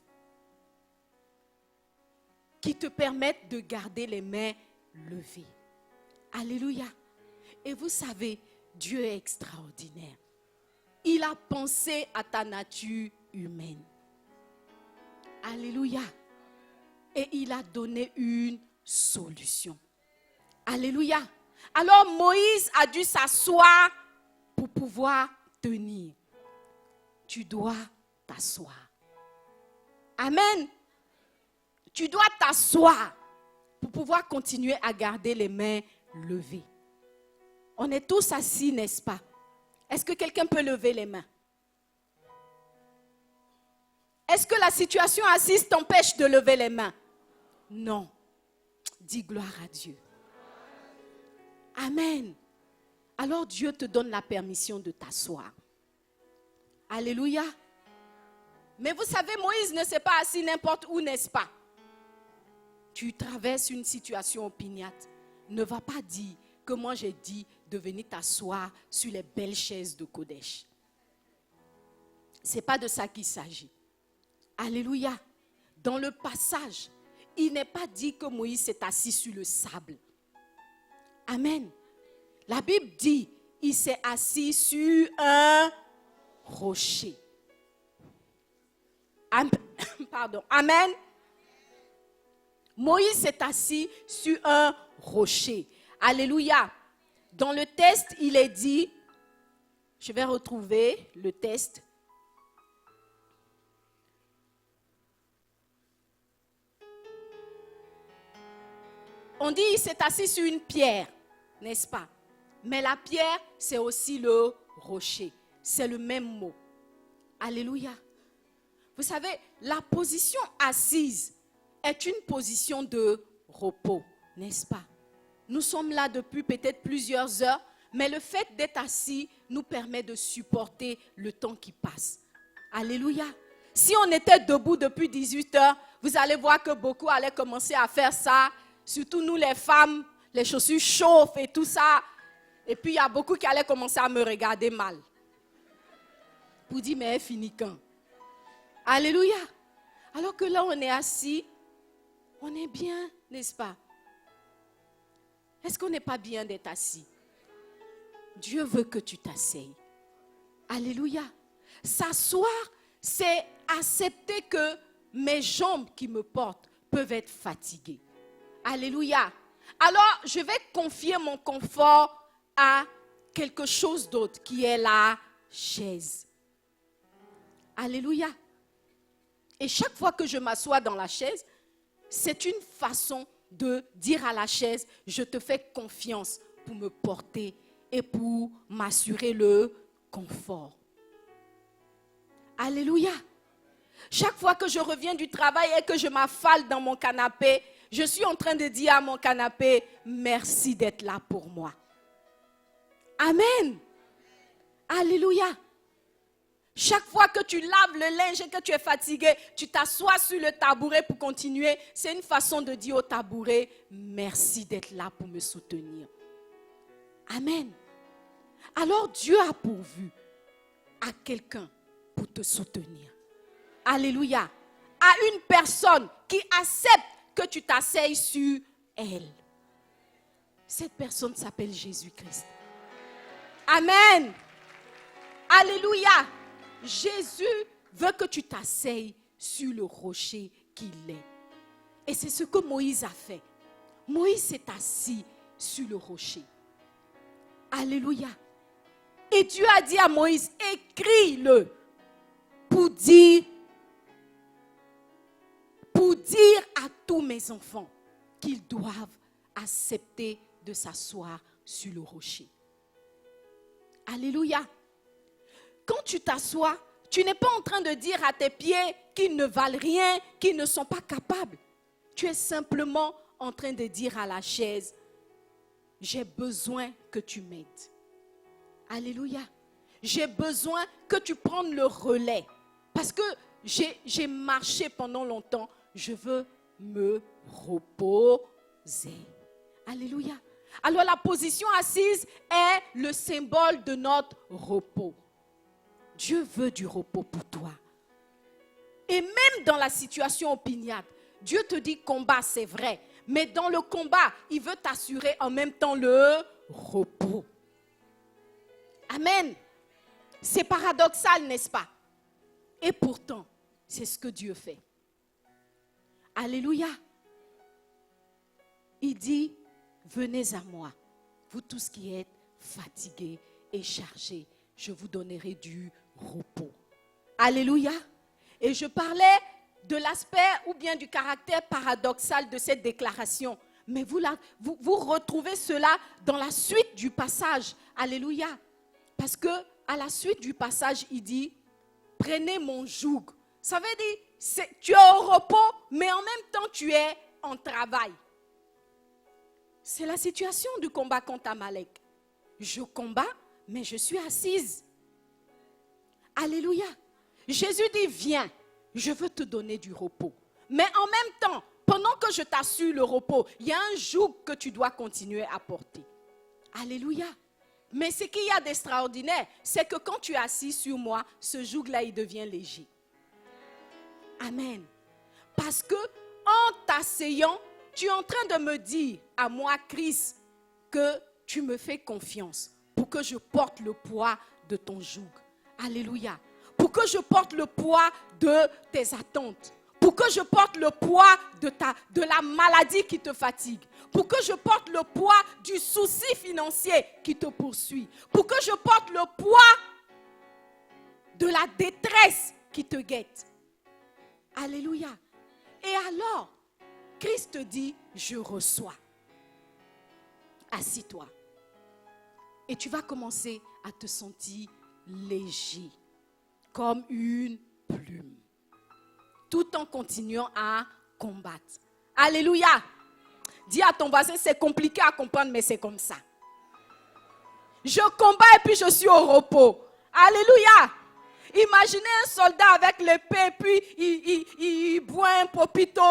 qui te permette de garder les mains levées. Alléluia. Et vous savez, Dieu est extraordinaire. Il a pensé à ta nature humaine. Alléluia. Et il a donné une solution. Alléluia. Alors Moïse a dû s'asseoir pour pouvoir tenir. Tu dois t'asseoir. Amen. Tu dois t'asseoir pour pouvoir continuer à garder les mains levées. On est tous assis, n'est-ce pas? Est-ce que quelqu'un peut lever les mains? Est-ce que la situation assise t'empêche de lever les mains? Non. Dis gloire à Dieu. Amen. Alors Dieu te donne la permission de t'asseoir. Alléluia. Mais vous savez, Moïse ne s'est pas assis n'importe où, n'est-ce pas? Tu traverses une situation opiniâtre. Ne va pas dire que moi j'ai dit de venir t'asseoir sur les belles chaises de Kodesh. Ce n'est pas de ça qu'il s'agit. Alléluia. Dans le passage, il n'est pas dit que Moïse s'est assis sur le sable. Amen. La Bible dit, il s'est assis sur un rocher. Pardon. Amen. Moïse s'est assis sur un rocher. Alléluia. Dans le texte, il est dit, je vais retrouver le texte. On dit il s'est assis sur une pierre, n'est-ce pas? Mais la pierre, c'est aussi le rocher. C'est le même mot. Alléluia. Vous savez, la position assise est une position de repos, n'est-ce pas? Nous sommes là depuis peut-être plusieurs heures, mais le fait d'être assis nous permet de supporter le temps qui passe. Alléluia. Si on était debout depuis 18 heures, vous allez voir que beaucoup allaient commencer à faire ça. Surtout nous les femmes, les chaussures chauffent et tout ça. Et puis il y a beaucoup qui allaient commencer à me regarder mal. Pour dire, mais elle finit quand? Alléluia. Alors que là, on est assis, on est bien, n'est-ce pas? Est-ce qu'on n'est pas bien d'être assis? Dieu veut que tu t'asseyes. Alléluia. S'asseoir, c'est accepter que mes jambes qui me portent peuvent être fatiguées. Alléluia. Alors, je vais confier mon confort à quelque chose d'autre qui est la chaise. Alléluia. Et chaque fois que je m'assois dans la chaise, c'est une façon de dire à la chaise, je te fais confiance pour me porter et pour m'assurer le confort. Alléluia. Chaque fois que je reviens du travail et que je m'affale dans mon canapé, je suis en train de dire à mon canapé, merci d'être là pour moi. Amen. Alléluia. Chaque fois que tu laves le linge et que tu es fatigué, tu t'assois sur le tabouret pour continuer. C'est une façon de dire au tabouret, merci d'être là pour me soutenir. Amen. Alors Dieu a pourvu à quelqu'un pour te soutenir. Alléluia. À une personne qui accepte que tu t'asseyes sur elle. Cette personne s'appelle Jésus-Christ. Amen. Alléluia. Jésus veut que tu t'asseyes sur le rocher qu'il est. Et c'est ce que Moïse a fait. Moïse s'est assis sur le rocher. Alléluia. Et Dieu a dit à Moïse, écris-le pour dire à tous mes enfants qu'ils doivent accepter de s'asseoir sur le rocher. Alléluia. Quand tu t'assois, Tu n'es pas en train de dire à tes pieds qu'ils ne valent rien, qu'ils ne sont pas capables. Tu es simplement en train de dire à la chaise, j'ai besoin que tu m'aides. Alléluia. J'ai besoin que tu prennes le relais. Parce que j'ai marché pendant longtemps. Je veux me reposer. Alléluia. Alors la position assise est le symbole de notre repos. Dieu veut du repos pour toi. Et même dans la situation opiniâtre, Dieu te dit combat, c'est vrai. Mais dans le combat, il veut t'assurer en même temps le repos. Amen. C'est paradoxal, n'est-ce pas? Et pourtant, c'est ce que Dieu fait. Alléluia. Il dit, venez à moi, vous tous qui êtes fatigués et chargés, je vous donnerai du repos. Alléluia. Et je parlais de l'aspect ou bien du caractère paradoxal de cette déclaration. Mais vous retrouvez cela dans la suite du passage. Alléluia. Parce que à la suite du passage, il dit, prenez mon joug. Ça veut dire, tu es au repos, mais en même temps, tu es en travail. C'est la situation du combat contre Amalek. Je combats, mais je suis assise. Alléluia. Jésus dit, viens, je veux te donner du repos. Mais en même temps, pendant que je t'assure le repos, il y a un joug que tu dois continuer à porter. Alléluia. Mais ce qu'il y a d'extraordinaire, c'est que quand tu es assis sur moi, ce joug-là, il devient léger. Amen. Parce que en t'asseyant, tu es en train de me dire à moi, Christ, que tu me fais confiance pour que je porte le poids de ton joug. Alléluia. Pour que je porte le poids de tes attentes. Pour que je porte le poids de la maladie qui te fatigue. Pour que je porte le poids du souci financier qui te poursuit. Pour que je porte le poids de la détresse qui te guette. Alléluia. Et alors, Christ te dit, je reçois. Assis-toi. Et tu vas commencer à te sentir léger, comme une plume, tout en continuant à combattre. Alléluia. Dis à ton voisin, c'est compliqué à comprendre, mais c'est comme ça. Je combats et puis je suis au repos. Alléluia. Imaginez un soldat avec l'épée, puis il boit un popito,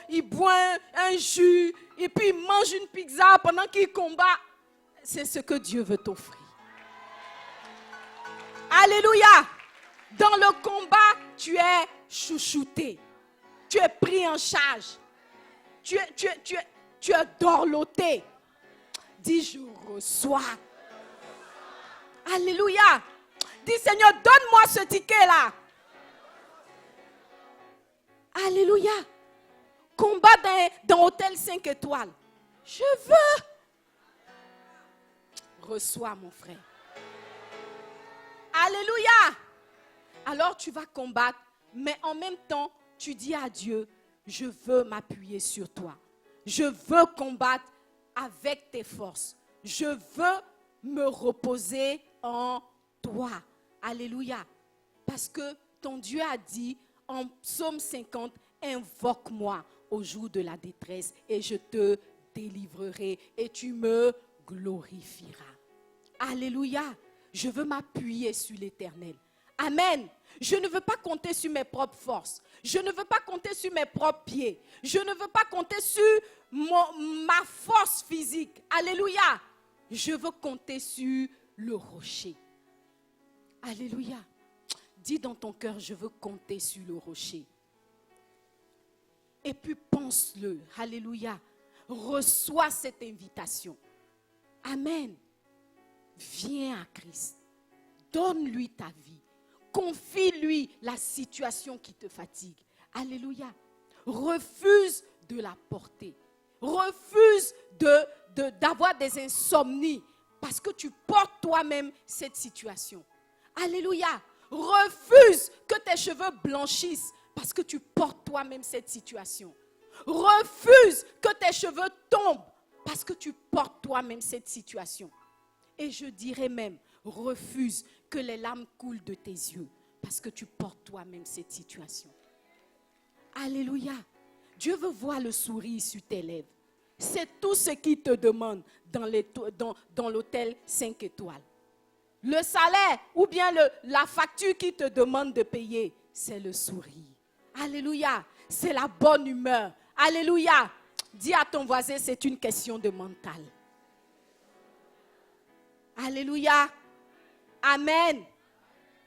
il boit un jus, et puis il mange une pizza pendant qu'il combat. C'est ce que Dieu veut t'offrir. Alléluia. Dans le combat, tu es chouchouté. Tu es pris en charge. Tu es dorloté. Dis, je reçois. Alléluia. Dis, Seigneur, donne-moi ce ticket-là. Alléluia. Combat dans Hôtel 5 étoiles. Je veux. Reçois, mon frère. Alléluia. Alors tu vas combattre, mais en même temps, tu dis à Dieu, je veux m'appuyer sur toi. Je veux combattre avec tes forces. Je veux me reposer en toi. Alléluia. Parce que ton Dieu a dit en Psaume 50, invoque-moi au jour de la détresse et je te délivrerai et tu me glorifieras. Alléluia. Je veux m'appuyer sur l'Éternel. Amen. Je ne veux pas compter sur mes propres forces. Je ne veux pas compter sur mes propres pieds. Je ne veux pas compter sur ma force physique. Alléluia. Je veux compter sur le rocher. Alléluia. Dis dans ton cœur, je veux compter sur le rocher. Et puis pense-le. Alléluia. Reçois cette invitation. Amen. Viens à Christ. Donne-lui ta vie. Confie-lui la situation qui te fatigue. Alléluia. Refuse de la porter. Refuse d'avoir des insomnies parce que tu portes toi-même cette situation. Alléluia. Refuse que tes cheveux blanchissent parce que tu portes toi-même cette situation. Refuse que tes cheveux tombent parce que tu portes toi-même cette situation. Et je dirais même, refuse que les larmes coulent de tes yeux parce que tu portes toi-même cette situation. Alléluia. Dieu veut voir le sourire sur tes lèvres. C'est tout ce qu'il te demande dans l'hôtel 5 étoiles. Le salaire ou bien la facture qu'il te demande de payer, c'est le sourire. Alléluia. C'est la bonne humeur. Alléluia. Dis à ton voisin, c'est une question de mental. Alléluia. Amen.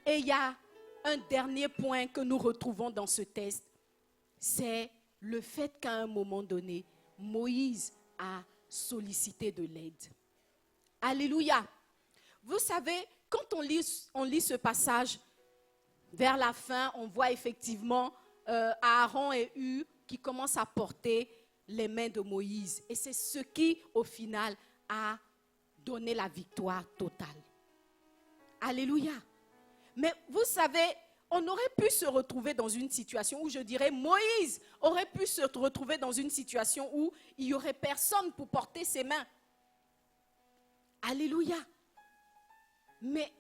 Et il y a un dernier point que nous retrouvons dans ce texte. C'est le fait qu'à un moment donné, Moïse a sollicité de l'aide. Alléluia. Vous savez, quand on lit ce passage, vers la fin, on voit effectivement Aaron et Hur qui commencent à porter les mains de Moïse. Et c'est ce qui, au final, a donné la victoire totale. Alléluia. Mais vous savez, on aurait pu se retrouver dans une situation où, je dirais, Moïse aurait pu se retrouver dans une situation où il n'y aurait personne pour porter ses mains. Alléluia. Mais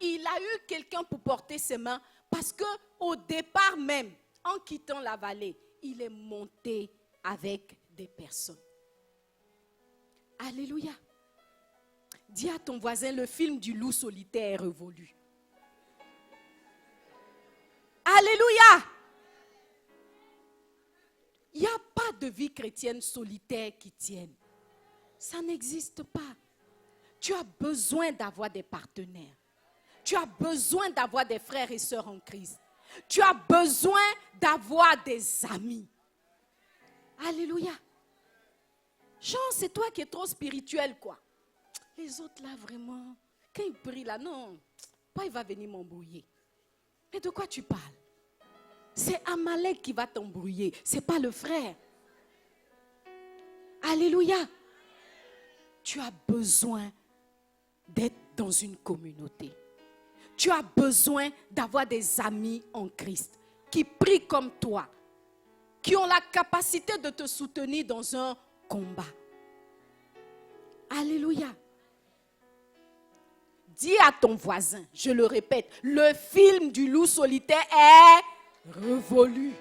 il a eu quelqu'un pour porter ses mains parce qu'au départ même, en quittant la vallée, il est monté avec des personnes. Alléluia. Dis à ton voisin, le film du loup solitaire est révolu. Alléluia. Il n'y a pas de vie chrétienne solitaire qui tienne. Ça n'existe pas. Tu as besoin d'avoir des partenaires. Tu as besoin d'avoir des frères et sœurs en Christ. Tu as besoin d'avoir des amis. Alléluia. Jean, c'est toi qui es trop spirituel, quoi. Les autres là, vraiment, quand ils prient là, non, pas il va venir m'embrouiller. Mais de quoi tu parles? C'est Amalek qui va t'embrouiller, c'est pas le frère. Alléluia. Tu as besoin d'être dans une communauté. Tu as besoin d'avoir des amis en Christ qui prient comme toi, qui ont la capacité de te soutenir dans un combat. Alléluia. Dis à ton voisin, je le répète, le film du loup solitaire est révolu.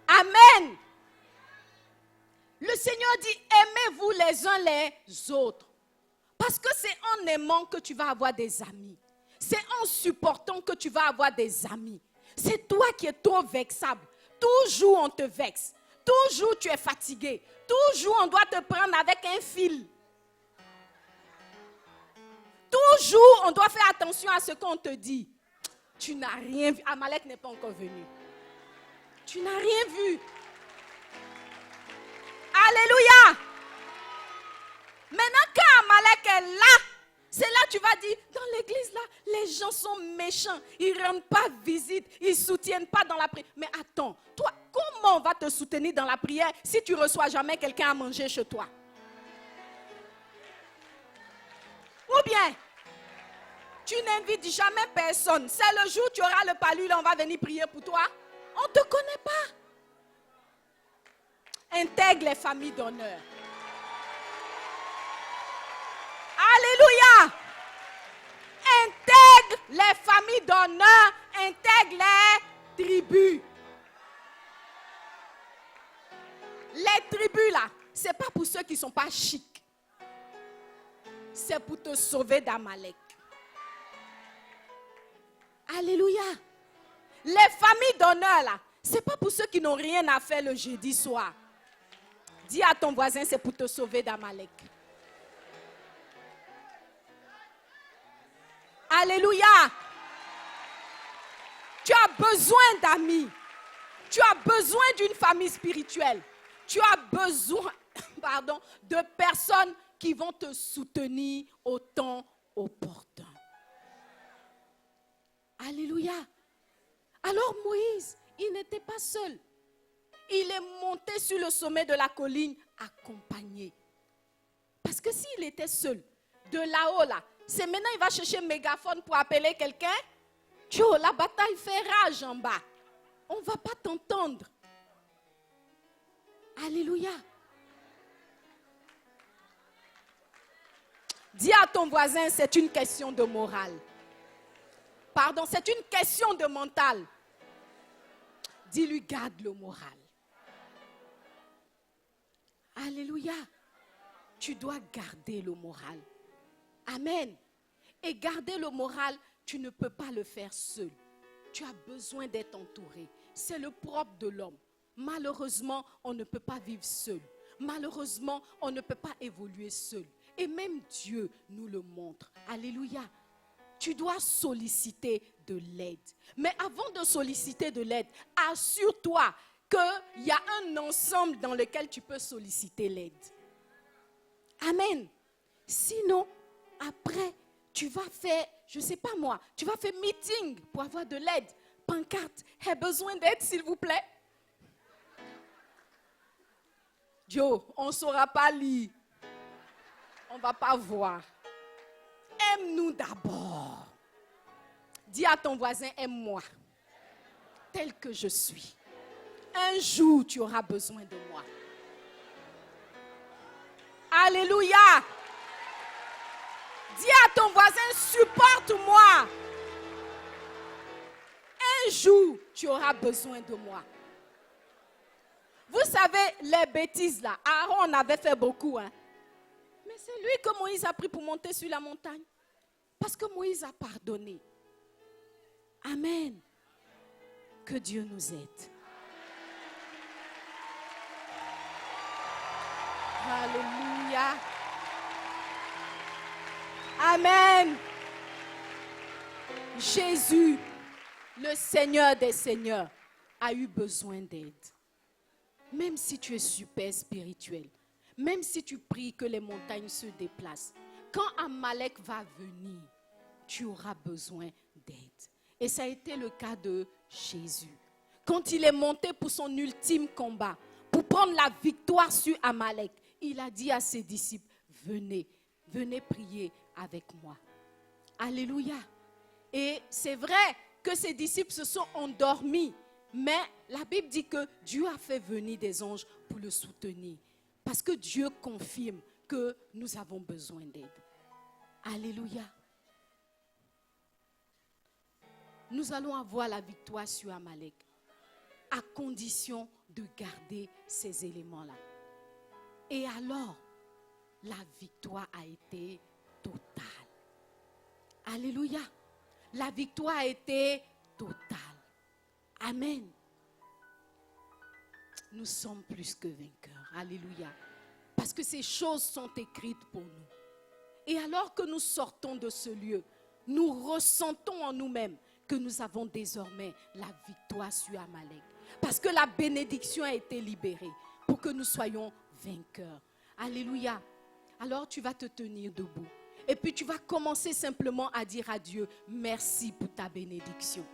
Amen. Le Seigneur dit, aimez-vous les uns les autres. Parce que c'est en aimant que tu vas avoir des amis. C'est en supportant que tu vas avoir des amis. C'est toi qui es trop vexable. Toujours on te vexe. Toujours tu es fatigué. Toujours on doit te prendre avec un fil. Toujours on doit faire attention à ce qu'on te dit. Tu n'as rien vu. Amalek n'est pas encore venu. Tu n'as rien vu. Alléluia. Maintenant quand Amalek est là, c'est là que tu vas dire, dans l'église là, les gens sont méchants. Ils ne rendent pas visite, ils ne soutiennent pas dans la prière. Mais attends, toi, comment on va te soutenir dans la prière si tu ne reçois jamais quelqu'un à manger chez toi? Ou bien, tu n'invites jamais personne. C'est le jour où tu auras le palu, là on va venir prier pour toi. On ne te connaît pas. Intègre les familles d'honneur. Alléluia. Intègre les familles d'honneur. Intègre les tribus. Les tribus là, ce n'est pas pour ceux qui ne sont pas chics. C'est pour te sauver d'Amalek. Alléluia. Les familles d'honneur là, ce n'est pas pour ceux qui n'ont rien à faire le jeudi soir. Dis à ton voisin, c'est pour te sauver d'Amalek. Alléluia. Tu as besoin d'amis. Tu as besoin d'une famille spirituelle. Tu as besoin, de personnes qui vont te soutenir au temps opportun. Alléluia. Alors Moïse, il n'était pas seul. Il est monté sur le sommet de la colline accompagné. Parce que s'il était seul, de là-haut là, c'est maintenant il va chercher un mégaphone pour appeler quelqu'un. Joe, la bataille fait rage en bas. On ne va pas t'entendre. Alléluia. Dis à ton voisin, c'est une question de morale. Pardon, c'est une question de mental. Dis-lui, garde le moral. Alléluia. Tu dois garder le moral. Amen. Et garder le moral, tu ne peux pas le faire seul. Tu as besoin d'être entouré. C'est le propre de l'homme. Malheureusement, on ne peut pas vivre seul. Malheureusement, on ne peut pas évoluer seul. Et même Dieu nous le montre. Alléluia. Tu dois solliciter de l'aide. Mais avant de solliciter de l'aide, assure-toi qu'il y a un ensemble dans lequel tu peux solliciter l'aide. Amen. Sinon, après, tu vas faire, je ne sais pas moi, tu vas faire meeting pour avoir de l'aide. Pancarte, j'ai besoin d'aide s'il vous plaît. Joe, on ne saura pas lire. On ne va pas voir. Aime-nous d'abord. Dis à ton voisin, aime-moi. Tel que je suis. Un jour, tu auras besoin de moi. Alléluia. Dis à ton voisin, supporte-moi. Un jour, tu auras besoin de moi. Vous savez, les bêtises là, Aaron en avait fait beaucoup. Mais c'est lui que Moïse a pris pour monter sur la montagne. Parce que Moïse a pardonné. Amen. Que Dieu nous aide. Alléluia. Amen. Jésus, le Seigneur des Seigneurs, a eu besoin d'aide. Même si tu es super spirituel, même si tu pries que les montagnes se déplacent, quand Amalek va venir, tu auras besoin d'aide. Et ça a été le cas de Jésus. Quand il est monté pour son ultime combat, pour prendre la victoire sur Amalek, il a dit à ses disciples, venez, venez prier avec moi. Alléluia. Et c'est vrai que ses disciples se sont endormis, mais la Bible dit que Dieu a fait venir des anges pour le soutenir. Parce que Dieu confirme que nous avons besoin d'aide. Alléluia. Nous allons avoir la victoire sur Amalek, à condition de garder ces éléments-là. Et alors, la victoire a été totale. Alléluia. La victoire a été totale. Amen. Nous sommes plus que vainqueurs. Alléluia. Parce que ces choses sont écrites pour nous. Et alors que nous sortons de ce lieu, nous ressentons en nous-mêmes que nous avons désormais la victoire sur Amalek. Parce que la bénédiction a été libérée pour que nous soyons vainqueurs. Alléluia. Alors tu vas te tenir debout. Et puis tu vas commencer simplement à dire à Dieu, merci pour ta bénédiction.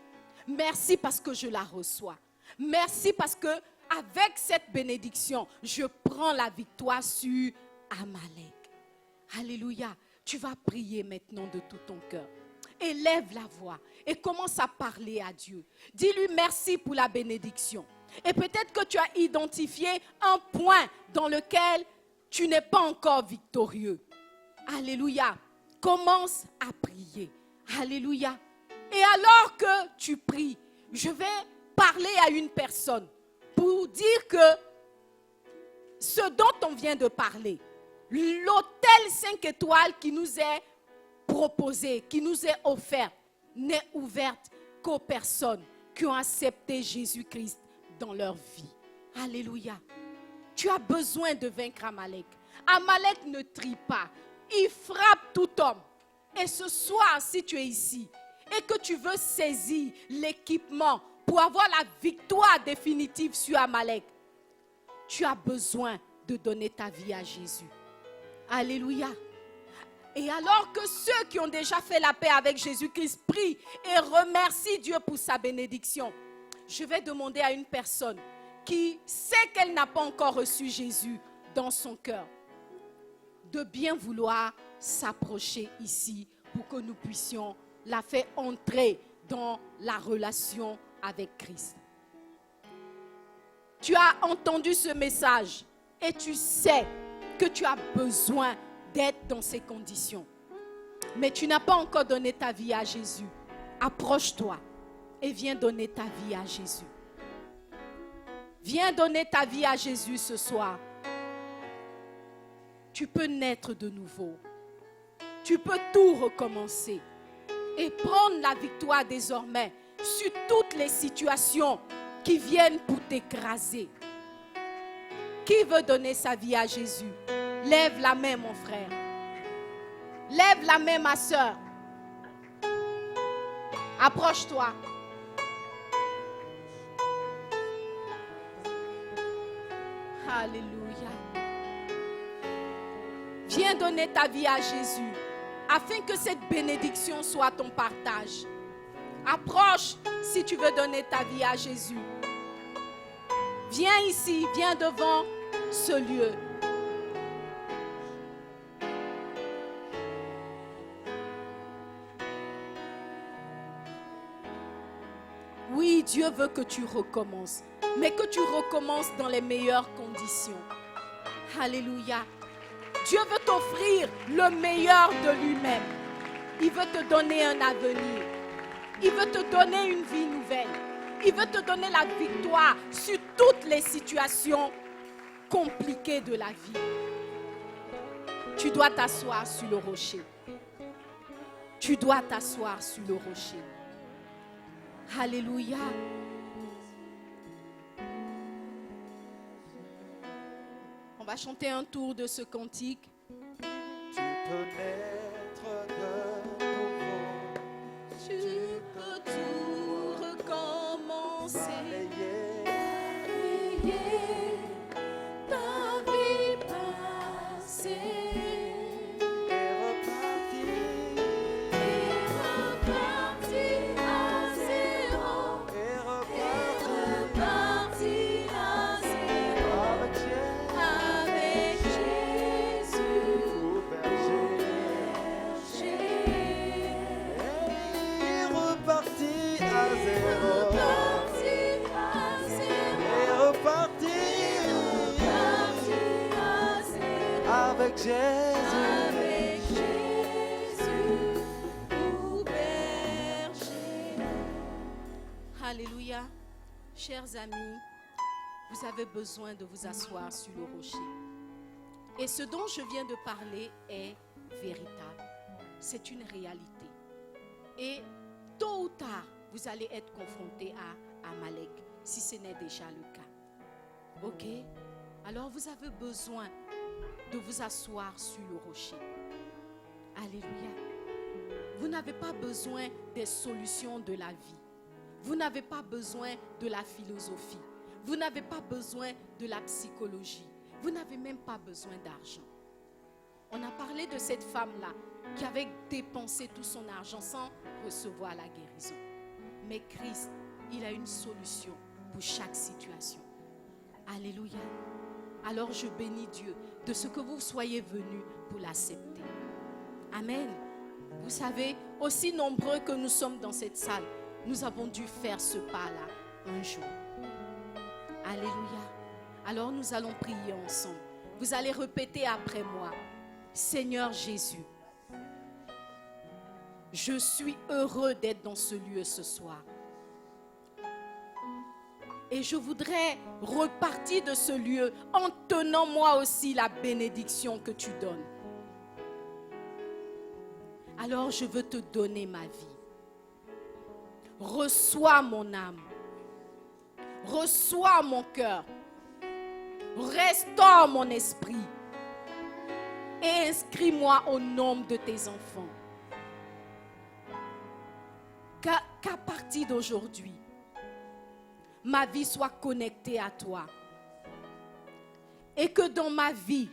Merci parce que je la reçois. Merci parce que avec cette bénédiction, je prends la victoire sur Amalek. Alléluia. Tu vas prier maintenant de tout ton cœur. Élève la voix et commence à parler à Dieu. Dis-lui merci pour la bénédiction. Et peut-être que tu as identifié un point dans lequel tu n'es pas encore victorieux. Alléluia. Commence à prier. Alléluia. Et alors que tu pries, je vais parler à une personne pour dire que ce dont on vient de parler, l'hôtel 5 étoiles qui nous est proposé, qui nous est offert, n'est ouverte qu'aux personnes qui ont accepté Jésus-Christ dans leur vie. Alléluia. Tu as besoin de vaincre Amalek. Amalek ne trie pas. Il frappe tout homme. Et ce soir, si tu es ici et que tu veux saisir l'équipement pour avoir la victoire définitive sur Amalek, tu as besoin de donner ta vie à Jésus. Alléluia. Et alors que ceux qui ont déjà fait la paix avec Jésus-Christ prient et remercient Dieu pour sa bénédiction, je vais demander à une personne qui sait qu'elle n'a pas encore reçu Jésus dans son cœur, de bien vouloir s'approcher ici pour que nous puissions la faire entrer dans la relation avec Christ. Tu as entendu ce message et tu sais que tu as besoin d'être dans ces conditions. Mais tu n'as pas encore donné ta vie à Jésus. approche-toi et viens donner ta vie à Jésus. Viens donner ta vie à Jésus ce soir. Tu peux naître de nouveau. Tu peux tout recommencer et prendre la victoire désormais sur toutes les situations qui viennent pour t'écraser. Qui veut donner sa vie à Jésus? Lève la main, mon frère. Lève la main, ma soeur. Approche-toi. Alléluia. Viens donner ta vie à Jésus afin que cette bénédiction soit ton partage. Approche si tu veux donner ta vie à Jésus. Viens ici, viens devant ce lieu. Oui, Dieu veut que tu recommences, mais que tu recommences dans les meilleures conditions. Alléluia. Dieu veut t'offrir le meilleur de lui-même. Il veut te donner un avenir. Il veut te donner une vie nouvelle. Il veut te donner la victoire sur toutes les situations compliquées de la vie. Tu dois t'asseoir sur le rocher. Tu dois t'asseoir sur le rocher. Alléluia. On va chanter un tour de ce cantique. Tu peux naître de nouveau. Tu peux tout recommencer. Balayer Ta vie passée. et repartir. Et repartir à zéro. Et Repartir à zéro. avec Jésus. Avec Jésus. Au berger. Et repartir à zéro. Repartir à zéro. Et repartir Repartir à zéro. avec Jésus. Avec Jésus, au berger. Alléluia. Chers amis, vous avez besoin de vous asseoir sur le rocher. Et ce dont je viens de parler est véritable. C'est une réalité. Et tôt ou tard, vous allez être confrontés à Amalek, si ce n'est déjà le cas. Ok? Alors vous avez besoin de vous asseoir sur le rocher. Alléluia. Vous n'avez pas besoin des solutions de la vie. Vous n'avez pas besoin de la philosophie. Vous n'avez pas besoin de la psychologie. Vous n'avez même pas besoin d'argent. On a parlé de cette femme-là qui avait dépensé tout son argent sans recevoir la guérison. Mais Christ, il a une solution pour chaque situation. Alléluia. Alors je bénis Dieu de ce que vous soyez venus pour l'accepter. Amen. Vous savez, aussi nombreux que nous sommes dans cette salle, nous avons dû faire ce pas-là un jour. Alléluia. Alors nous allons prier ensemble. Vous allez répéter après moi. Seigneur Jésus, je suis heureux d'être dans ce lieu ce soir. Et je voudrais repartir de ce lieu en tenant moi aussi la bénédiction que tu donnes. Alors je veux te donner ma vie. Reçois mon âme. Reçois mon cœur. Restaure mon esprit. Et inscris-moi au nombre de tes enfants. Qu'à partir d'aujourd'hui, ma vie soit connectée à toi. Et que dans ma vie,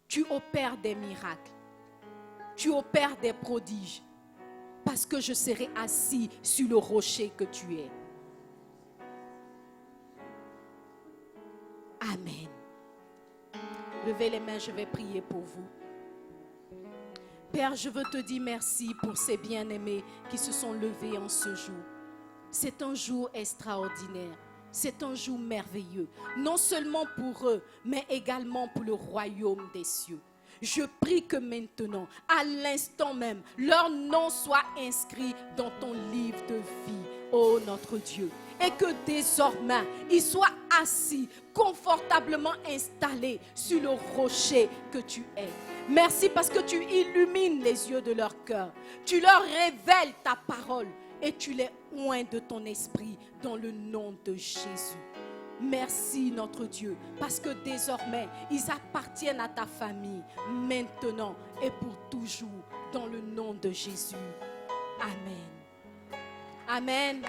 tu opères des miracles. Tu opères des prodiges. Parce que je serai assis sur le rocher que tu es. Amen. Levez les mains, je vais prier pour vous. Père, je veux te dire merci pour ces bien-aimés qui se sont levés en ce jour. C'est un jour extraordinaire. C'est un jour merveilleux. Non seulement pour eux, mais également pour le royaume des cieux. Je prie que maintenant, à l'instant même, leur nom soit inscrit dans ton livre de vie, ô notre Dieu. Et que désormais, ils soient assis, confortablement installés sur le rocher que tu es. Merci parce que tu illumines les yeux de leur cœur. Tu leur révèles ta parole et tu les oins de ton esprit dans le nom de Jésus. Merci notre Dieu, parce que désormais, ils appartiennent à ta famille, maintenant et pour toujours, dans le nom de Jésus. Amen. Amen.